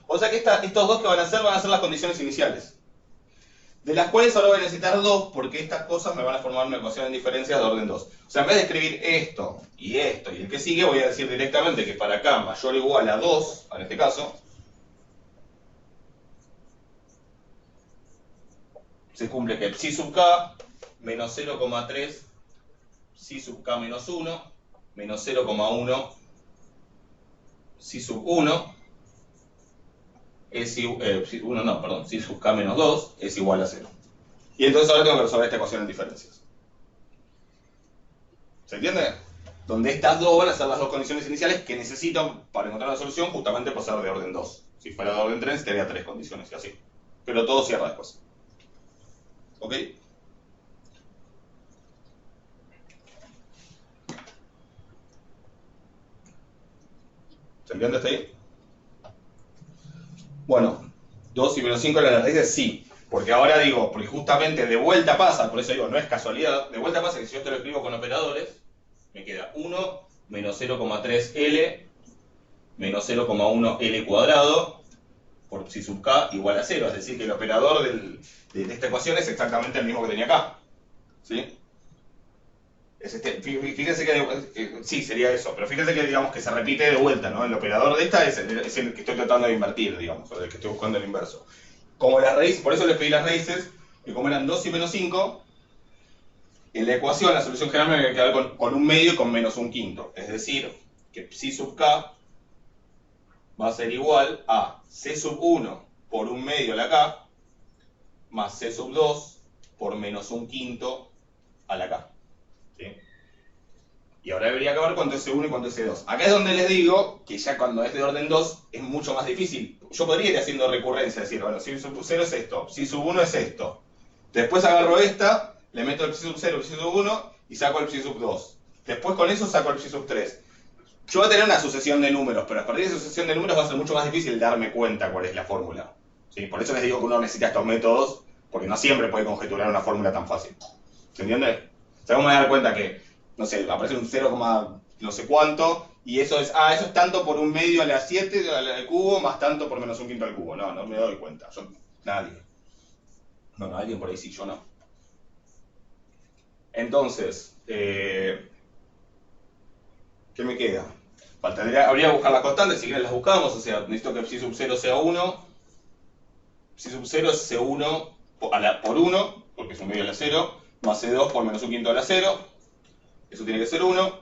Speaker 1: O sea que estos dos que van a ser las condiciones iniciales. De las cuales ahora voy a necesitar dos, porque estas cosas me van a formar una ecuación en diferencias de orden 2. O sea, en vez de escribir esto y el que sigue, voy a decir directamente que para acá mayor o igual a 2, en este caso, se cumple que psi sub k menos 0,3 psi sub k menos 1 menos 0,1 psi sub 1 psi sub k menos 2 es igual a 0. Y entonces ahora tengo que resolver esta ecuación en diferencias. ¿Se entiende? Donde estas dos van a ser las dos condiciones iniciales que necesito para encontrar la solución, justamente por ser de orden 2. Si fuera de orden 3, tendría 3 condiciones y así. Pero todo cierra después. ¿Ok? ¿Se entiende hasta ahí? Bueno, 2 y menos 5 en las raíces, sí. Porque ahora digo, porque justamente de vuelta pasa, por eso digo, no es casualidad, de vuelta pasa que si yo te lo escribo con operadores, me queda 1 menos 0,3L menos 0,1L cuadrado por psi sub k igual a 0. Es decir, que el operador de esta ecuación es exactamente el mismo que tenía acá. ¿Sí? Es fíjense que, sí, sería eso, pero fíjense que digamos que se repite de vuelta, ¿no? El operador de esta es el que estoy tratando de invertir, digamos, o el que estoy buscando el inverso. Como las raíces, por eso les pedí las raíces, que como eran 2 y menos 5, en la ecuación, la solución general me va a quedar con un medio y con menos un quinto. Es decir, que psi sub k va a ser igual a c sub 1 por un medio a la k, más c sub 2 por menos un quinto a la k. ¿Sí? Y ahora debería acabar cuánto es C1 y cuánto es C2. Acá es donde les digo que ya cuando es de orden 2 es mucho más difícil. Yo podría ir haciendo recurrencia, decir, bueno, psi sub 0 es esto, psi sub 1 es esto. Después agarro esta, le meto el psi sub 0, el psi sub 1 y saco el psi sub 2. Después con eso saco el psi sub 3. Yo voy a tener una sucesión de números, pero a partir de esa sucesión de números va a ser mucho más difícil darme cuenta cuál es la fórmula. ¿Sí? Por eso les digo que uno necesita estos métodos, porque no siempre puede conjeturar una fórmula tan fácil. ¿Se entiende? O sea, vamos a dar cuenta que, no sé, aparece un 0, no sé cuánto, y eso es, eso es tanto por un medio a la 7 al cubo, más tanto por menos un quinto al cubo. No, no me doy cuenta. Yo, nadie. No, alguien por ahí sí, yo no. Entonces, ¿qué me queda? Habría que buscar las constantes, si quieren las buscamos, o sea, necesito que psi sub 0 sea 1, psi sub 0 es C1 por 1, porque es un medio a la 0, más C2 por menos un quinto a la 0, eso tiene que ser 1,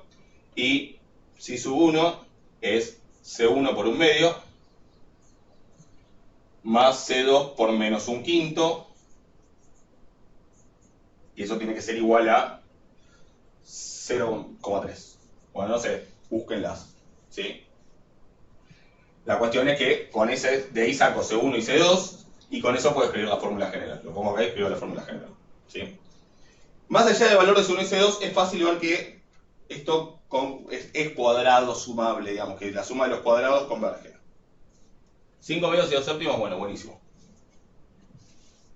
Speaker 1: y psi sub 1 es C1 por un medio, más C2 por menos un quinto, y eso tiene que ser igual a 0,3. Bueno, no sé, búsquenlas, ¿sí? La cuestión es que con ese de ahí saco C1 y C2, y con eso puedo escribir la fórmula general. Lo pongo acá y escribo la fórmula general, ¿sí? Más allá del valor de C1 y C2, es fácil ver que esto es cuadrado sumable, digamos, que la suma de los cuadrados converge. 5 medios y 2 séptimos, bueno, buenísimo.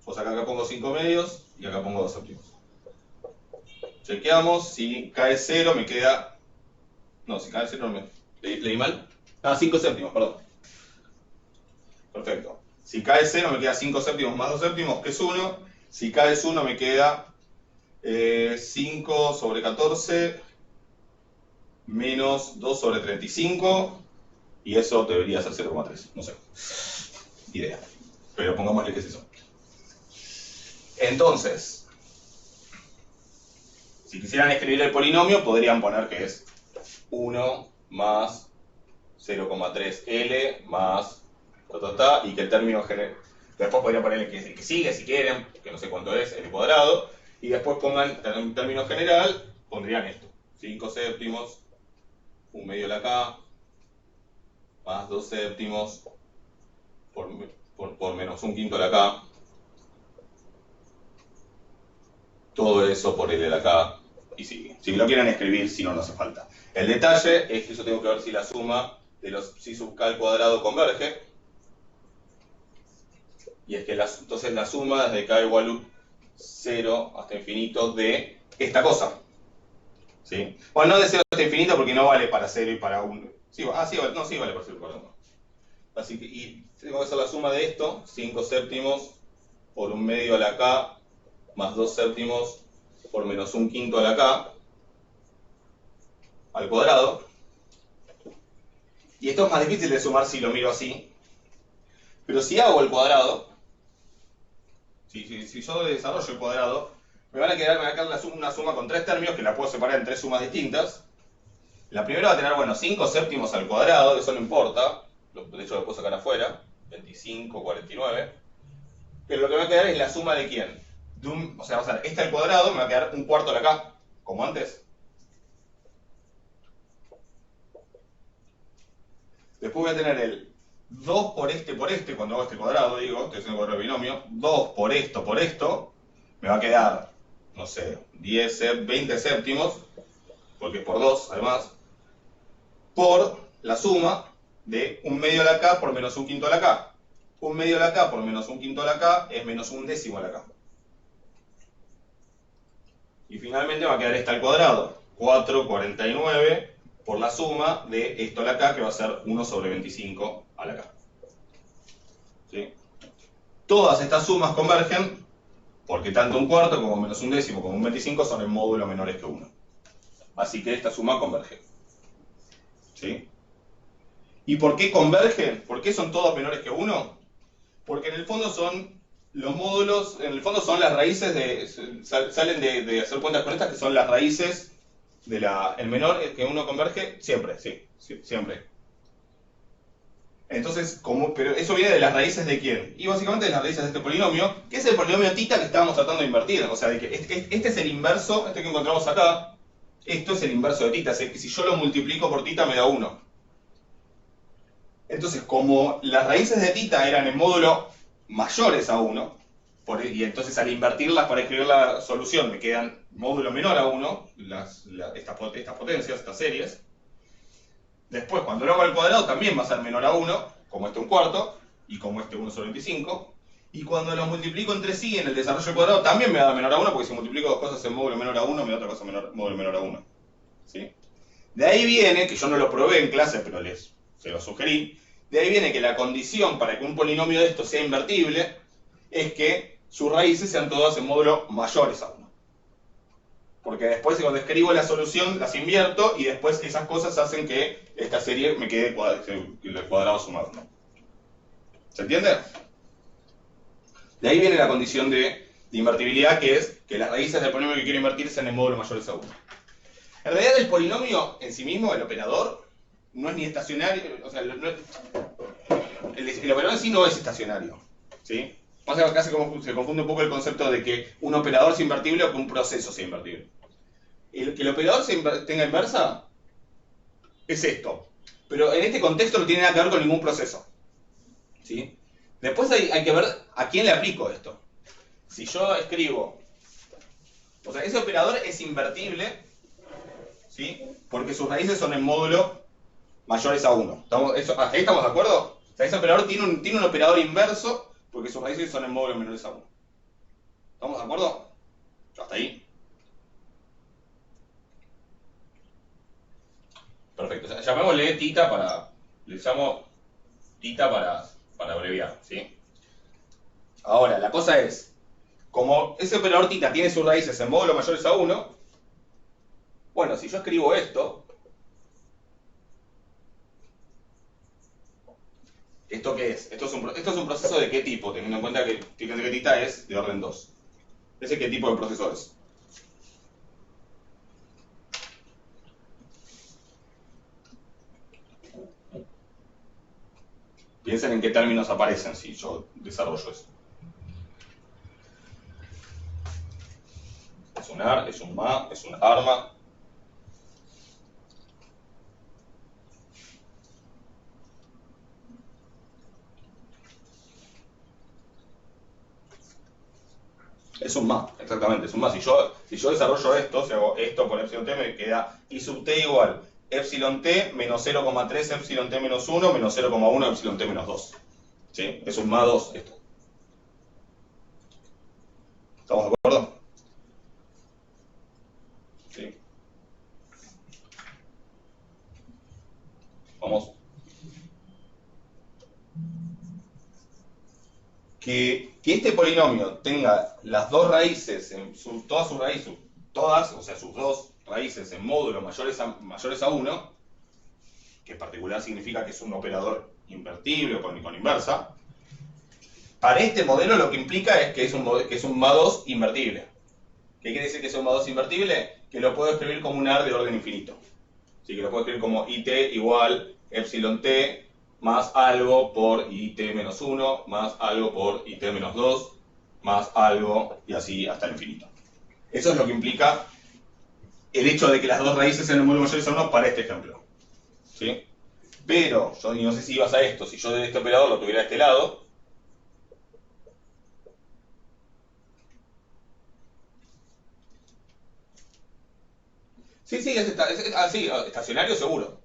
Speaker 1: Pues acá pongo 5 medios y acá pongo 2 séptimos. Chequeamos, si cae 0 me queda... No, si cae 0 ¿leí mal? 5 séptimos, perdón. Perfecto. Si cae 0 me queda 5 séptimos más 2 séptimos, que es 1. Si cae 1 me queda 5 sobre 14 menos 2 sobre 35. Y eso debería ser 0,3. No sé. Idea. Pero pongámosle que es eso. Entonces, si quisieran escribir el polinomio, podrían poner que es 1 más 0,3L más y que el término general. Después podrían poner el que sigue si quieren, que no sé cuánto es, L cuadrado. Y después pongan en término general, pondrían esto: 5 séptimos, un medio a la K, más 2 séptimos por menos un quinto a la K. Todo eso por L a la K y sigue. Si lo quieren escribir, si no, no hace falta. El detalle es que yo tengo que ver si la suma de los psi sub k al cuadrado converge. Y es que entonces la suma desde k igual a 0 hasta infinito de esta cosa. ¿Sí? Bueno, no de 0 hasta infinito porque no vale para 0 y para 1. Sí, vale, no, sí vale para 0 y para 1. Así que y tengo que hacer la suma de esto, 5 séptimos por un medio a la k, más 2 séptimos por menos un quinto a la k, al cuadrado. Y esto es más difícil de sumar si lo miro así. Pero si hago el cuadrado, si yo desarrollo el cuadrado, me va a quedar una suma con 3 términos que la puedo separar en 3 sumas distintas. La primera va a tener, bueno, 5 séptimos al cuadrado, eso no importa. De hecho lo puedo sacar afuera, 25, 49. Pero lo que me va a quedar es la suma de quién. O sea, va a ser este al cuadrado, me va a quedar un cuarto a la k, como antes. Después voy a tener el 2 por este, cuando hago este cuadrado, digo, estoy haciendo cuadrado de binomio, 2 por esto, me va a quedar, no sé, 20 séptimos, porque es por 2, además, por la suma de 1/2 a la k por menos 1/5 a la k. 1/2 a la k por menos 1/5 a la k es menos 1/10 a la k. Y finalmente va a quedar esta al cuadrado, 4/49 por la suma de esto a la k, que va a ser 1/25 a la k. ¿Sí? Todas estas sumas convergen porque tanto 1/4 como menos 1/10 como 1/25 son en módulo menores que 1. Así que esta suma converge. ¿Sí? ¿Y por qué convergen? ¿Por qué son todos menores que 1? Porque en el fondo son los módulos, en el fondo son las raíces salen de hacer cuentas con estas, que son las raíces de el menor que uno converge siempre, sí, siempre. Entonces, pero eso viene de las raíces de quién? Y básicamente de las raíces de este polinomio, que es el polinomio θ que estábamos tratando de invertir. O sea, de que este es el inverso, este que encontramos acá, esto es el inverso de θ, es que si yo lo multiplico por θ me da 1. Entonces, como las raíces de θ eran en módulo mayores a 1, y entonces al invertirlas para escribir la solución me quedan módulo menor a 1, estas potencias, estas series. Después, cuando lo hago al cuadrado, también va a ser menor a 1, como este 1/4, y como este 1/25. Y cuando los multiplico entre sí en el desarrollo del cuadrado, también me da menor a 1, porque si multiplico dos cosas en módulo menor a 1, me da otra cosa módulo menor a 1. ¿Sí? De ahí viene, que yo no lo probé en clase, pero se lo sugerí, de ahí viene que la condición para que un polinomio de estos sea invertible es que sus raíces sean todas en módulo mayores a 1. Porque después cuando escribo la solución las invierto y después esas cosas hacen que esta serie me quede el cuadrado sumado. ¿Se entiende? De ahí viene la condición de invertibilidad, que es que las raíces del polinomio que quiero invertir sean en módulo mayores a 1. En realidad el polinomio en sí mismo, el operador, no es ni estacionario, o sea, el operador en sí no es estacionario. ¿Sí? Pasa que acá se confunde un poco el concepto de que un operador sea invertible o que un proceso sea invertible. Que el operador tenga inversa es esto. Pero en este contexto no tiene nada que ver con ningún proceso. ¿Sí? Después hay que ver a quién le aplico esto. Si yo escribo... O sea, ese operador es invertible, ¿sí? Porque sus raíces son en módulo mayores a 1. ¿Ahí estamos de acuerdo? O sea, ese operador tiene un operador inverso porque sus raíces son en módulos menores a 1. ¿Estamos de acuerdo? ¿Hasta ahí? Perfecto. O sea, llamémosle θ le llamo θ para abreviar, ¿sí? Ahora, la cosa es, como ese operador θ tiene sus raíces en módulos mayores a 1, bueno, si yo escribo esto, ¿esto qué es? Esto es un proceso de qué tipo, teniendo en cuenta que θ es de orden 2. ¿Ese qué tipo de proceso es? Piensen en qué términos aparecen si yo desarrollo eso. Es un AR, es un MA, es un ARMA. Es un MA, exactamente, es un MA. Si yo desarrollo esto, si hago esto por epsilon t, me queda I sub t igual epsilon t menos 0,3 epsilon t menos 1 menos 0,1 epsilon t menos 2. ¿Sí? Es un MA 2 esto. ¿Estamos de acuerdo? Sí. Vamos. Que este polinomio tenga las dos raíces, todas sus raíces, o sea, sus dos raíces en módulos mayores a 1, que en particular significa que es un operador invertible o con inversa, para este modelo lo que implica es que es un MA2 invertible. ¿Qué quiere decir que es un MA2 invertible? Que lo puedo escribir como un AR de orden infinito. Así que lo puedo escribir como IT igual epsilon t más algo por IT menos 1, más algo por IT menos 2, más algo, y así hasta el infinito. Eso es lo que implica el hecho de que las dos raíces sean en módulo mayores a 1 para este ejemplo. ¿Sí? Pero, yo no sé si ibas a esto, si yo de este operador lo tuviera de este lado. Sí, sí, así, estacionario seguro.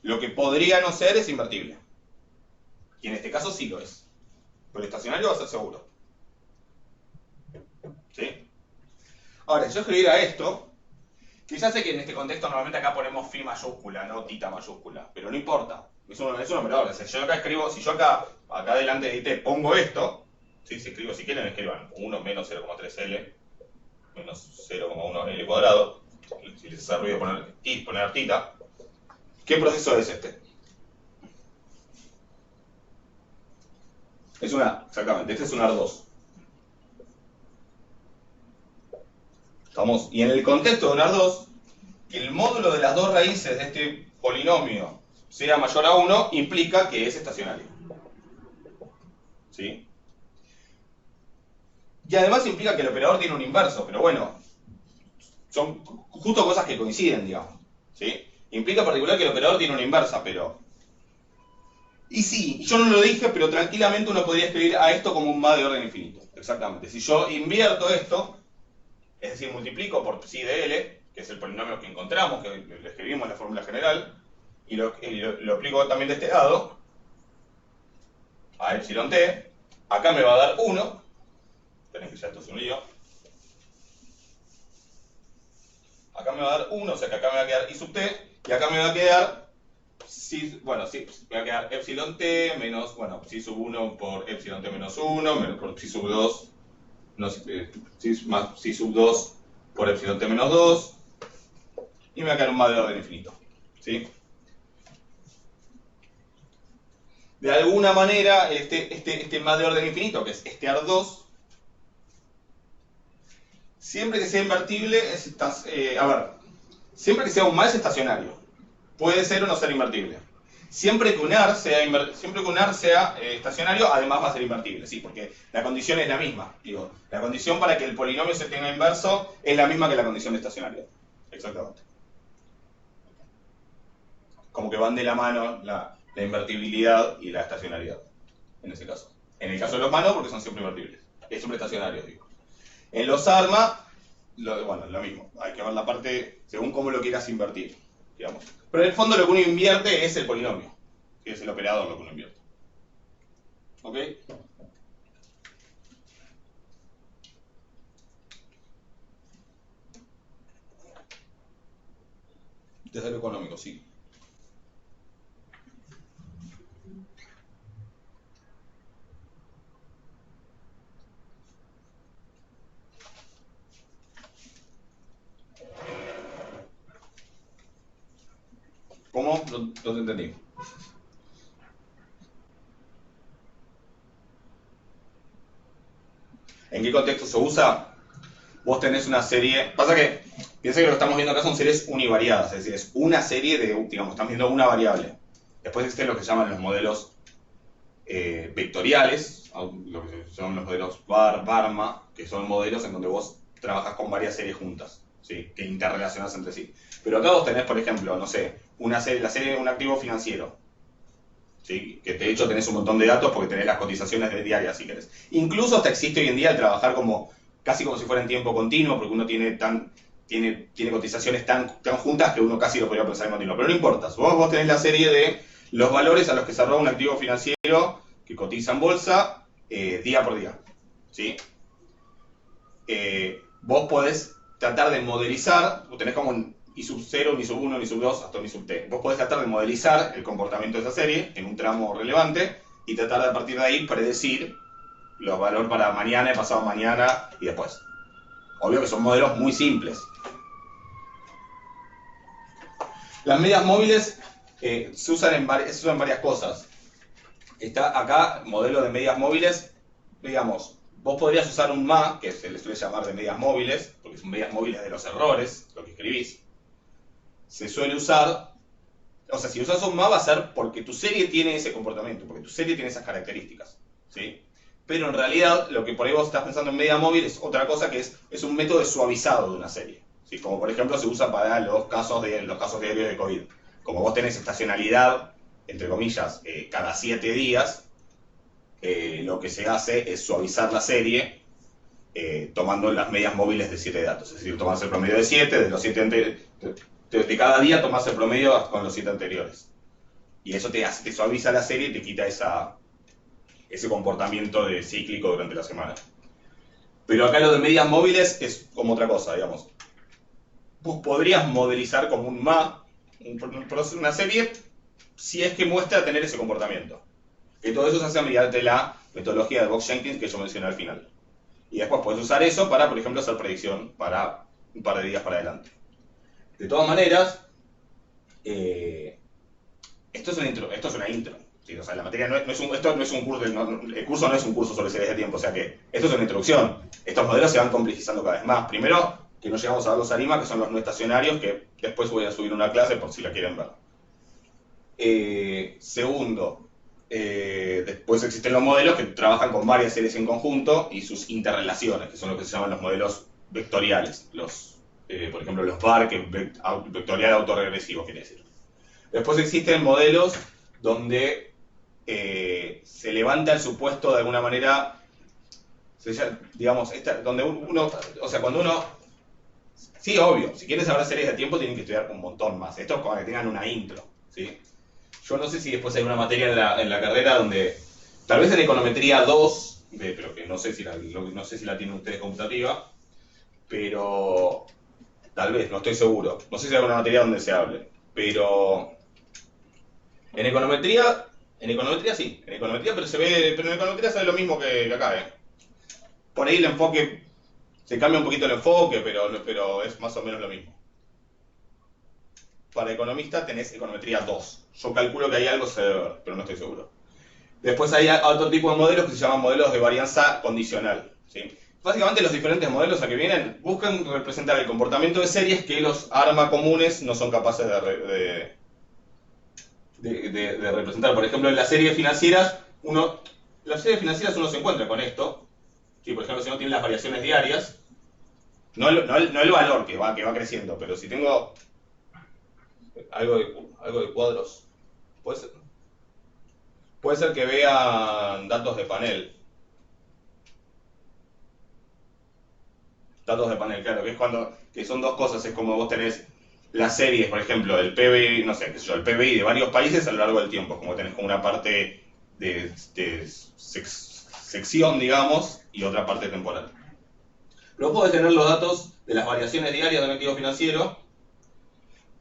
Speaker 1: Lo que podría no ser es invertible. Y en este caso sí lo es. Pero estacionario va a ser seguro. ¿Sí? Ahora, si yo escribiera esto, que ya sé que en este contexto normalmente acá ponemos phi mayúscula, no tita mayúscula, pero no importa. Es un operador. O sea, si yo acá escribo, si yo acá delante de IT pongo esto, ¿sí? Si escribo, si quieren escriban 1 menos 0,3L menos 0,1L cuadrado, si les hace ruido poner tita, ¿qué proceso es este? Es una, exactamente, este es un AR2. ¿Estamos? Y en el contexto de un AR2, que el módulo de las dos raíces de este polinomio sea mayor a 1, implica que es estacionario. ¿Sí? Y además implica que el operador tiene un inverso, pero bueno, son justo cosas que coinciden, digamos. ¿Sí? Implica en particular que el operador tiene una inversa, pero... Y sí, yo no lo dije, pero tranquilamente uno podría escribir a esto como un MA de orden infinito. Exactamente. Si yo invierto esto, es decir, multiplico por psi de L, que es el polinomio que encontramos, que lo escribimos en la fórmula general, y lo aplico también de este lado, a epsilon t, acá me va a dar 1, tenés que ya esto es un lío, acá me va a dar 1, o sea que acá me va a quedar i sub t, y acá me va a quedar, me va a quedar epsilon t menos, psi sub 1 por epsilon t menos 1, menos por psi sub 2, no, más psi sub 2 por epsilon t menos 2, y me va a quedar un MA de orden infinito. ¿Sí? De alguna manera, este MA de orden infinito, que es este AR2, siempre que sea invertible, siempre que sea un MA es estacionario. Puede ser o no ser invertible. Siempre que un AR sea estacionario, además va a ser invertible, sí, porque la condición es la misma. Digo, la condición para que el polinomio se tenga inverso es la misma que la condición de estacionario. Exactamente. Como que van de la mano la invertibilidad y la estacionalidad, en ese caso. En el caso de los MA porque son siempre invertibles. Es siempre estacionarios, digo. En los ARMA, lo mismo. Hay que ver la parte según cómo lo quieras invertir, digamos. Pero en el fondo lo que uno invierte es el polinomio, que es el operador lo que uno invierte. ¿Ok? Desde lo económico, sí. ¿Cómo? No te entendí. ¿En qué contexto se usa? Vos tenés una serie... Pasa que, piensa que lo que estamos viendo acá son series univariadas, es decir, es una serie de, digamos, estamos viendo una variable. Después existen lo que se llaman los modelos vectoriales, lo que son los modelos Varma, que son modelos en donde vos trabajas con varias series juntas, ¿sí? Que interrelacionas entre sí. Pero acá vos tenés, por ejemplo, no sé, la serie de un activo financiero, ¿sí? Que de hecho tenés un montón de datos porque tenés las cotizaciones de diarias, si querés. Incluso hasta existe hoy en día el trabajar casi como si fuera en tiempo continuo, porque uno tiene cotizaciones tan juntas que uno casi lo podría pensar en continuo. Pero no importa, vos tenés la serie de los valores a los que se arroba un activo financiero que cotiza en bolsa día por día. ¿Sí? Vos podés tratar de modelizar, vos tenés como un i sub 0, ni sub 1, ni sub 2, hasta un i sub t. Vos podés tratar de modelizar el comportamiento de esa serie en un tramo relevante y tratar de a partir de ahí predecir los valores para mañana y pasado mañana y después. Obvio que son modelos muy simples. Las medias móviles se usan en varias cosas. Está acá, modelo de medias móviles, digamos, vos podrías usar un MA, que se le suele llamar de medias móviles, porque son medias móviles de los errores, lo que escribís. Se suele usar, o sea, si usas un MA va a ser porque tu serie tiene ese comportamiento, porque tu serie tiene esas características, ¿sí? Pero en realidad, lo que por ahí vos estás pensando en media móvil es otra cosa que es un método de suavizado de una serie, ¿sí? Como por ejemplo se usa para los casos diarios de COVID. como vos tenés estacionalidad, entre comillas, cada 7 días, lo que se hace es suavizar la serie tomando las medias móviles de 7 datos. Es decir, tomás el promedio de 7, de los 7 de cada día tomás el promedio con los 7 anteriores. Y eso te suaviza la serie y te quita ese comportamiento de cíclico durante la semana. Pero acá lo de medias móviles es como otra cosa, digamos. Vos podrías modelizar como un MA, una serie, si es que muestra tener ese comportamiento. Y todo eso se hace mediante la metodología de Box-Jenkins que yo mencioné al final. Y después puedes usar eso para, por ejemplo, hacer predicción para un par de días para adelante. De todas maneras, esto es una intro. ¿Sí? O sea, la materia esto no es un curso, el curso no es un curso sobre series de tiempo, o sea que esto es una introducción. Estos modelos se van complejizando cada vez más. Primero, que no llegamos a ver los ARIMA, que son los no estacionarios, que después voy a subir una clase por si la quieren ver. Segundo, después existen los modelos que trabajan con varias series en conjunto y sus interrelaciones, que son lo que se llaman los modelos vectoriales. Por ejemplo, los VAR, que vectorial autorregresivo quiere decir. Después existen modelos donde se levanta el supuesto de alguna manera, digamos, donde uno, o sea, cuando uno, sí, obvio, si quieren saber series de tiempo tienen que estudiar un montón más. Esto es para que tengan una intro, ¿sí? Yo no sé si después hay una materia en la carrera donde, tal vez en econometría 2, pero que no sé si la tienen ustedes computativa, pero tal vez, no estoy seguro. No sé si hay alguna materia donde se hable, pero en econometría sí, pero en econometría se ve lo mismo que acá, Por ahí el enfoque, se cambia un poquito el enfoque, pero es más o menos lo mismo. Para economista tenés econometría 2. Yo calculo que hay algo se debe ver, pero no estoy seguro. Después hay otro tipo de modelos que se llaman modelos de varianza condicional, ¿sí? Básicamente los diferentes modelos a que vienen buscan representar el comportamiento de series que los ARMA comunes no son capaces de representar. Por ejemplo, en las series financieras, uno se encuentra con esto. ¿Sí? Por ejemplo, si no tiene las variaciones diarias, no el valor que va creciendo, pero si tengo algo de cuadros, puede ser que vean datos de panel. Datos de panel, claro, que son dos cosas, es como vos tenés las series, por ejemplo, el PBI, no sé, qué sé yo, el PBI de varios países a lo largo del tiempo, como tenés como una parte de sección, digamos, y otra parte temporal. Luego podés tener los datos de las variaciones diarias de un activo financiero,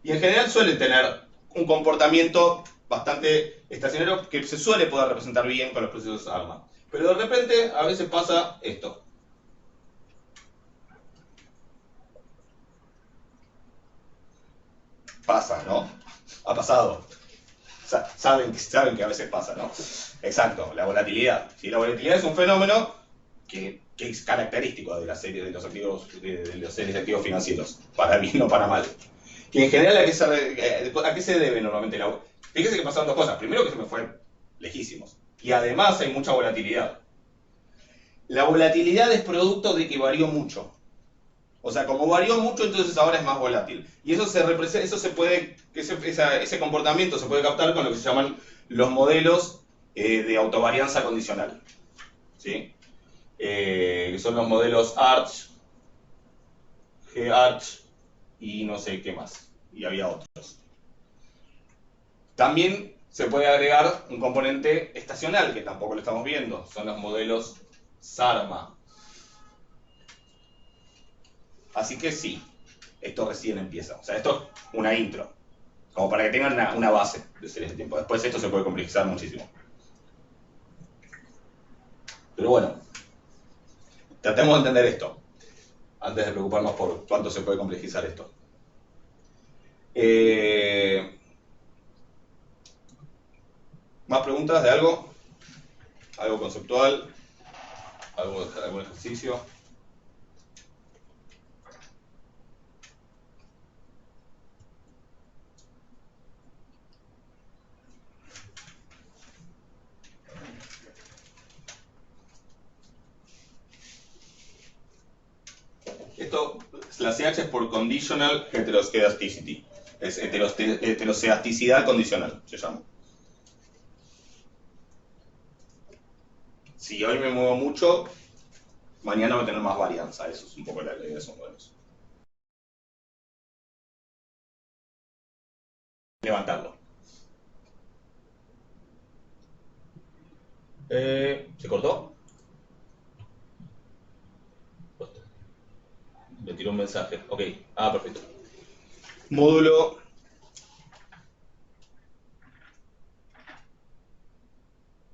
Speaker 1: y en general suelen tener un comportamiento bastante estacionario que se suele poder representar bien con los procesos ARMA. Pero de repente, a veces pasa esto. Pasa, ¿no? Ha pasado. Saben que a veces pasa, ¿no? Exacto, la volatilidad. ¿Sí? La volatilidad es un fenómeno que es característico de la serie de los activos, de las series de activos financieros, para bien o para mal. Que en general, ¿a qué se debe normalmente la volatilidad? Fíjese que pasaron dos cosas. Primero, que se me fue lejísimos. Y además hay mucha volatilidad. La volatilidad es producto de que varió mucho. O sea, como varió mucho, entonces ahora es más volátil. Y eso ese comportamiento se puede captar con lo que se llaman los modelos de autovarianza condicional. ¿Sí? Que son los modelos ARCH, GARCH y no sé qué más. Y había otros. También se puede agregar un componente estacional, que tampoco lo estamos viendo. Son los modelos SARMA. Así que sí, esto recién empieza. O sea, esto es una intro. Como para que tengan una base de series de tiempo. Después esto se puede complejizar muchísimo. Pero bueno, tratemos de entender esto. Antes de preocuparnos por cuánto se puede complejizar esto. ¿Más preguntas de algo? ¿Algo conceptual? ¿Algún ejercicio? Esto, la CH es por Conditional Heteroscedasticity. Es heterocedasticidad condicional, se llama. Si hoy me muevo mucho, mañana voy a tener más varianza. Eso es un poco la idea de esos modelos. Levantarlo. ¿Se cortó? Le tiró un mensaje. Ok. Ah, perfecto. Módulo.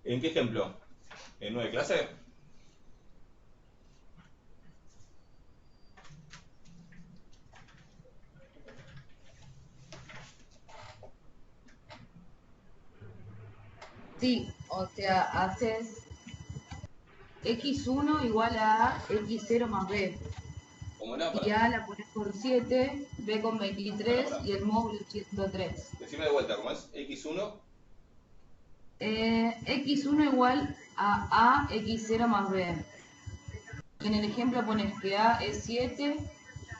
Speaker 1: ¿En qué ejemplo? ¿En 9 clase?
Speaker 3: Sí, o sea, haces x1 igual a x0 más b.
Speaker 1: ¿Cómo era?
Speaker 3: Y A la pones por 7, B con 23
Speaker 1: Pará.
Speaker 3: y el módulo 103.
Speaker 1: Decime de vuelta, ¿cómo es? X1.
Speaker 3: X1 igual a x0 más B. En el ejemplo pones que A es 7,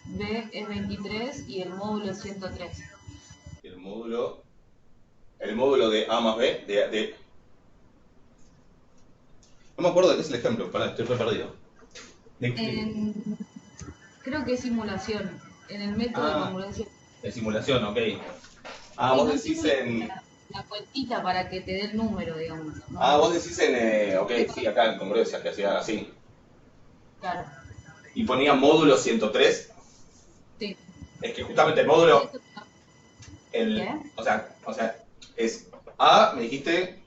Speaker 3: B es 23 y el módulo es 103.
Speaker 1: El módulo de A más B, no me acuerdo de qué es el ejemplo, pará, estoy re perdido.
Speaker 3: Creo que es simulación, en el método de congruencia.
Speaker 1: En simulación, ok.
Speaker 3: Y
Speaker 1: Vos
Speaker 3: no
Speaker 1: decís
Speaker 3: tiene
Speaker 1: en...
Speaker 3: la cuentita para que te dé el número, digamos, ¿no?
Speaker 1: vos decís en... ok, sí, acá en congruencia, que hacía así.
Speaker 3: Claro,
Speaker 1: Y ponía módulo 103.
Speaker 3: sí.
Speaker 1: Es que justamente el módulo...
Speaker 3: ¿Qué?
Speaker 1: O sea, es A, me dijiste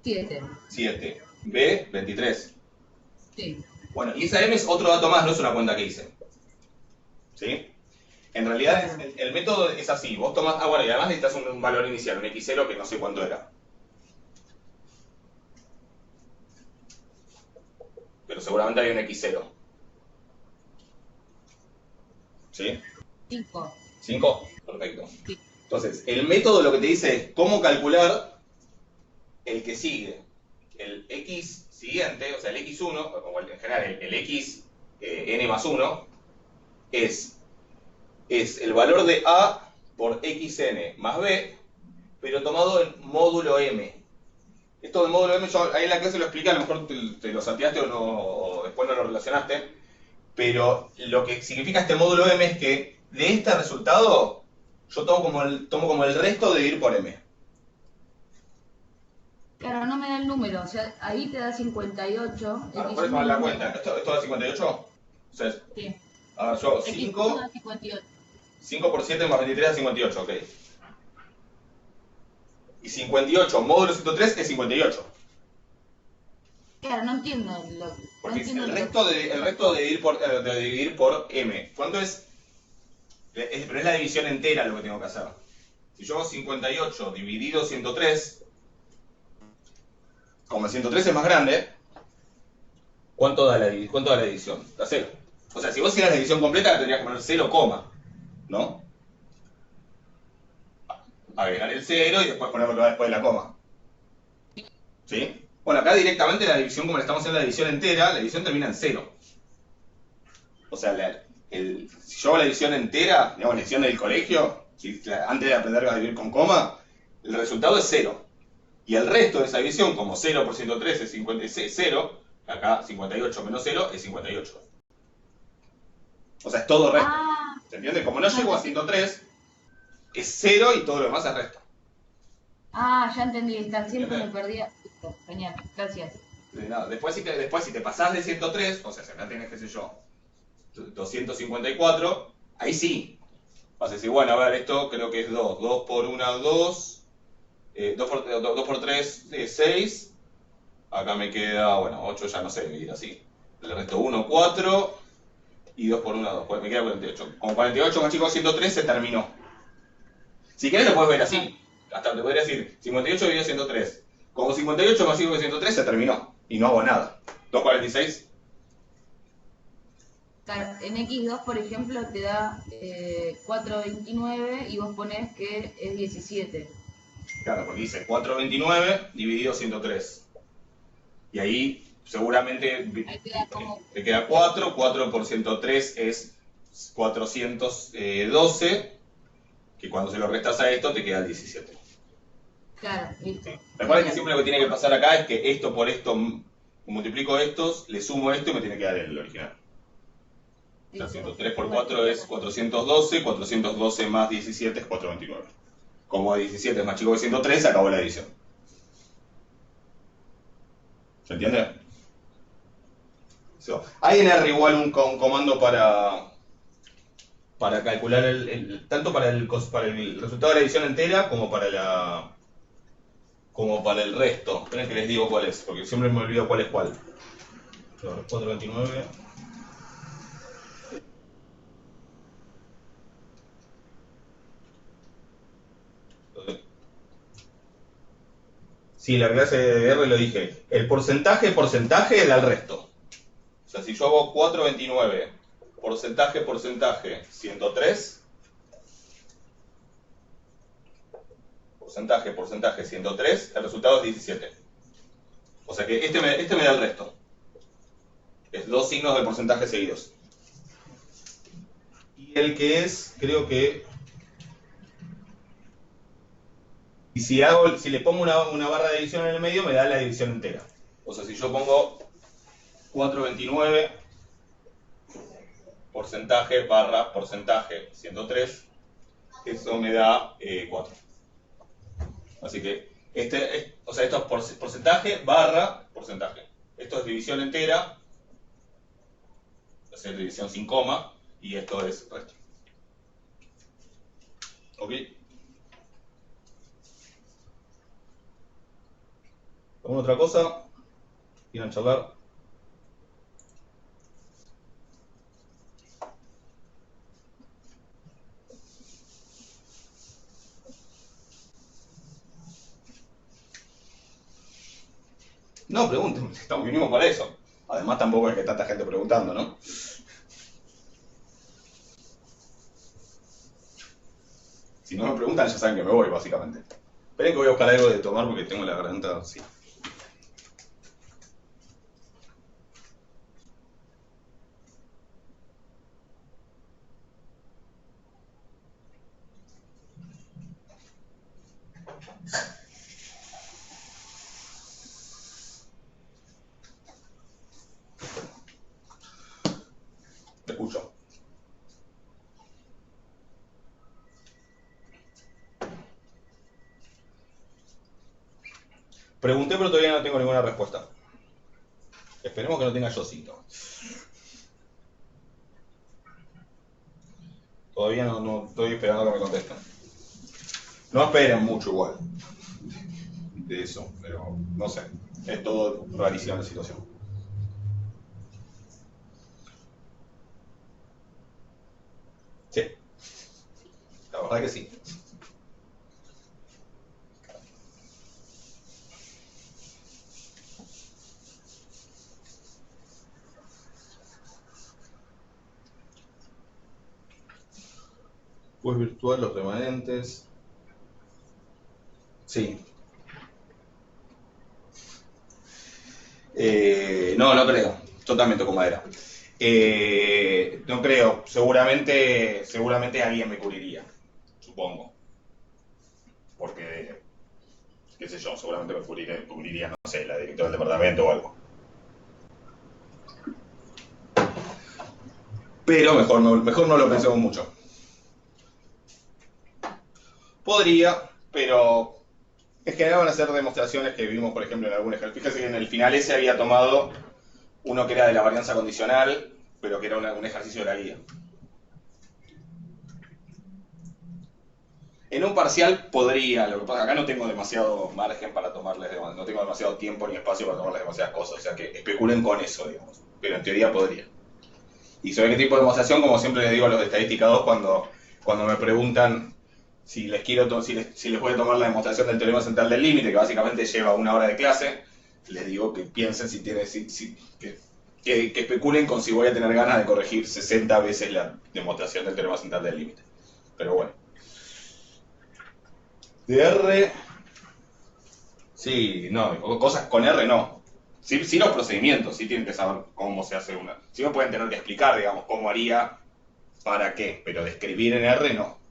Speaker 3: 7.
Speaker 1: 7, B, 23.
Speaker 3: Sí.
Speaker 1: Bueno, y esa M es otro dato más, no es una cuenta que hice. ¿Sí? En realidad el método es así, vos tomás... bueno, y además necesitas un valor inicial, un X0 que no sé cuánto era. Pero seguramente hay un X0. ¿Sí?
Speaker 3: 5.
Speaker 1: 5, perfecto.
Speaker 3: Sí.
Speaker 1: Entonces, el método lo que te dice es cómo calcular el que sigue. El X siguiente, o sea, el X1, o en general el X n más 1, es el valor de A por xn más B, pero tomado en módulo m. Esto del módulo m, yo ahí en la clase lo expliqué, a lo mejor te lo salteaste o, no, o después no lo relacionaste, pero lo que significa este módulo m es que de este resultado yo tomo como el resto de dividir por m.
Speaker 3: Claro, no me da el número, o sea, ahí te da 58.
Speaker 1: Claro, por eso me da la cuenta. ¿Esto da 58? O sea,
Speaker 3: Sí.
Speaker 1: a ver, yo
Speaker 3: X1
Speaker 1: 5,
Speaker 3: da 58.
Speaker 1: 5 por 7 más 23 da 58, ok. Y 58 módulo 103 es 58.
Speaker 3: Claro, no entiendo.
Speaker 1: Porque es el resto de dividir por m. ¿Cuánto es? Pero es la división entera lo que tengo que hacer. Si yo hago 58 dividido 103, como el 103 es más grande, ¿cuánto da la división? Da 0. O sea, si vos hicieras la división completa, tendrías que poner 0, ¿no? Agregar el 0 y después ponerlo después de la coma. ¿Sí? Bueno, acá directamente la división, como le estamos haciendo la división entera, la división termina en 0. O sea, si yo hago la división entera, digamos, la división del colegio, antes de aprender a dividir con coma, el resultado es 0. Y el resto de esa división, como 0 por 103 es 56, 0, acá 58 menos 0 es 58. O sea, es todo resto. ¿Se entiende? Como no llego a 103, es 0 y todo lo demás es resto.
Speaker 3: Ya entendí, siempre me perdía. Listo, genial, gracias.
Speaker 1: No, después si te pasás de 103, o sea, si acá tenés, qué sé yo, 254, ahí sí. Vas a decir, bueno, a ver, esto creo que es 2. 2 por 1, 2. 2 por 3, 6. Acá me queda, bueno, 8 ya no sé dividir así. El resto 1, 4. Y 2 por 1, 2. Pues me queda 48. Con 48 más chico 103 se terminó. Si querés lo puedes ver así. Hasta te podría decir 58 dividido 103. Como 58 más chico que 103 se terminó. Y no hago nada. 246.
Speaker 3: Claro, en X2, por ejemplo, te da 429 y vos ponés que es 17.
Speaker 1: Claro, porque dice 429 dividido 103. Y ahí seguramente
Speaker 3: Ahí te da como...
Speaker 1: te queda 4. 4 por 103 es 412. que cuando se lo restas a esto te queda el 17.
Speaker 3: Claro, listo.
Speaker 1: Recuerden que siempre lo que tiene que pasar acá es que esto por esto multiplico estos, le sumo esto y me tiene que dar el original. O sea, 103 por 4 es 412, 412 más 17 es 429. Como 17 es más chico que 103, se acabó la división. ¿Se entiende? Hay en R igual un comando para calcular tanto para el resultado de la división entera como para el resto. Esperen que les digo cuál es, porque siempre me olvido cuál es cuál. 429. Sí, la clase de R lo dije. El porcentaje da el resto. O sea, si yo hago 429, porcentaje, 103. Porcentaje, 103, el resultado es 17. O sea que este me da el resto. Es dos signos de porcentaje seguidos. Y el que es, creo que... Y si le pongo una barra de división en el medio, me da la división entera. O sea, si yo pongo 429, porcentaje barra porcentaje 103, eso me da 4. Así que, esto es porcentaje barra porcentaje. Esto es división entera, es división sin coma, y esto es resto. ¿Ok? ¿Alguna otra cosa? ¿Quieran charlar? No, pregunten, estamos vinimos para eso. Además tampoco es que tanta gente preguntando, ¿no? Si no me preguntan ya saben que me voy, básicamente. Esperen que voy a buscar algo de tomar porque tengo la garganta así. Te escucho. Pregunté pero todavía no tengo ninguna respuesta. Esperemos que no tenga yocito. Todavía no estoy esperando que me contesten. No esperen mucho igual de eso, pero no sé. Es todo rarísima la situación. Sí, la verdad que sí. Pues virtual, los remanentes. Sí. No creo. Totalmente con madera. No creo. Seguramente alguien me cubriría. Supongo. Porque, qué sé yo, seguramente me cubriría, no sé, la directora del departamento o algo. Pero mejor no lo pensemos mucho. Podría, pero en general van a ser demostraciones que vimos, por ejemplo, en algún ejercicio. Fíjense que en el final ese había tomado uno que era de la varianza condicional, pero que era un ejercicio de la guía. En un parcial podría, lo que pasa, acá no tengo demasiado margen para tomarles, no tengo demasiado tiempo ni espacio para tomarles demasiadas cosas, o sea que especulen con eso, digamos, pero en teoría podría. Y sobre qué tipo de demostración, como siempre les digo a los de estadística 2 cuando me preguntan si les voy a tomar la demostración del teorema central del límite, que básicamente lleva 1 hora de clase, les digo que piensen que especulen con si voy a tener ganas de corregir 60 veces la demostración del teorema central del límite. Pero bueno. De R... Sí, no, cosas con R no. Sí los procedimientos, sí tienen que saber cómo se hace una. Sí me pueden tener que explicar, digamos, cómo haría, para qué, pero de escribir en R no.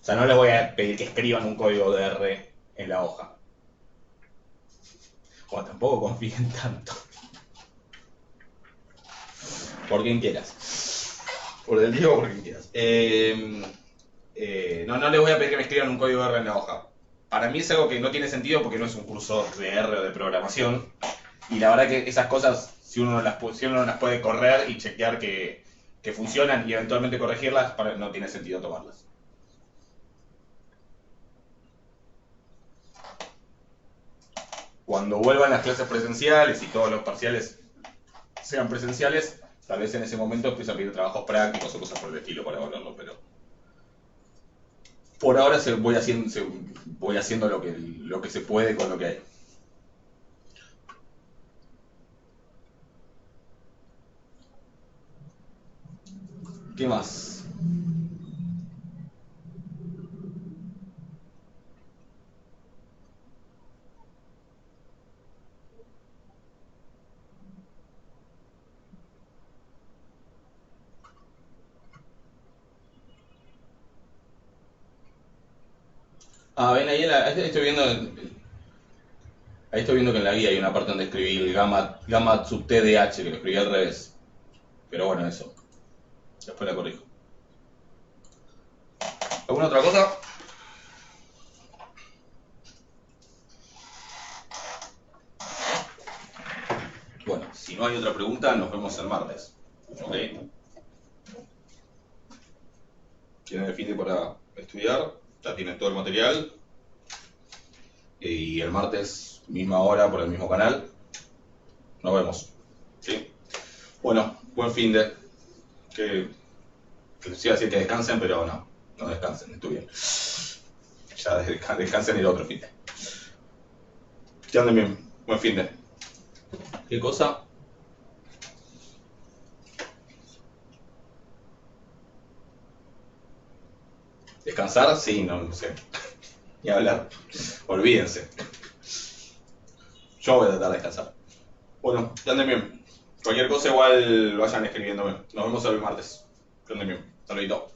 Speaker 1: sea, no les voy a pedir que escriban un código de R en la hoja. O tampoco confíen tanto. Por quien quieras. Por del Diego, por quien quieras. No les voy a pedir que me escriban un código de R en la hoja. Para mí es algo que no tiene sentido porque no es un curso de R o de programación. Y la verdad que esas cosas, si uno no las puede correr y chequear que funcionan y eventualmente corregirlas, no tiene sentido tomarlas. Cuando vuelvan las clases presenciales y todos los parciales sean presenciales, tal vez en ese momento empiece a pedir trabajos prácticos o cosas por el estilo para evaluarlo, pero por ahora voy haciendo lo que se puede con lo que hay. ¿Qué más? Ven ahí, ahí estoy viendo que en la guía hay una parte donde escribí el gamma sub TDH, que lo escribí al revés. Pero bueno, eso. Después la corrijo. ¿Alguna otra cosa? Bueno, si no hay otra pregunta, nos vemos el martes. ¿Ok? Tienen el fin de para estudiar, ya tienen todo el material. Y el martes, misma hora, por el mismo canal. Nos vemos. ¿Sí? Bueno, buen fin de. Que les iba a decir que descansen, pero no descansen, estudien. Ya descansen el otro fin de. Que anden bien, buen fin de. ¿Qué cosa? ¿Descansar? Sí, no sé. Ni hablar. Olvídense. Yo voy a tratar de descansar. Bueno, que anden bien. Cualquier cosa igual vayan escribiéndome. Nos vemos el martes. Que anden bien. Saludito.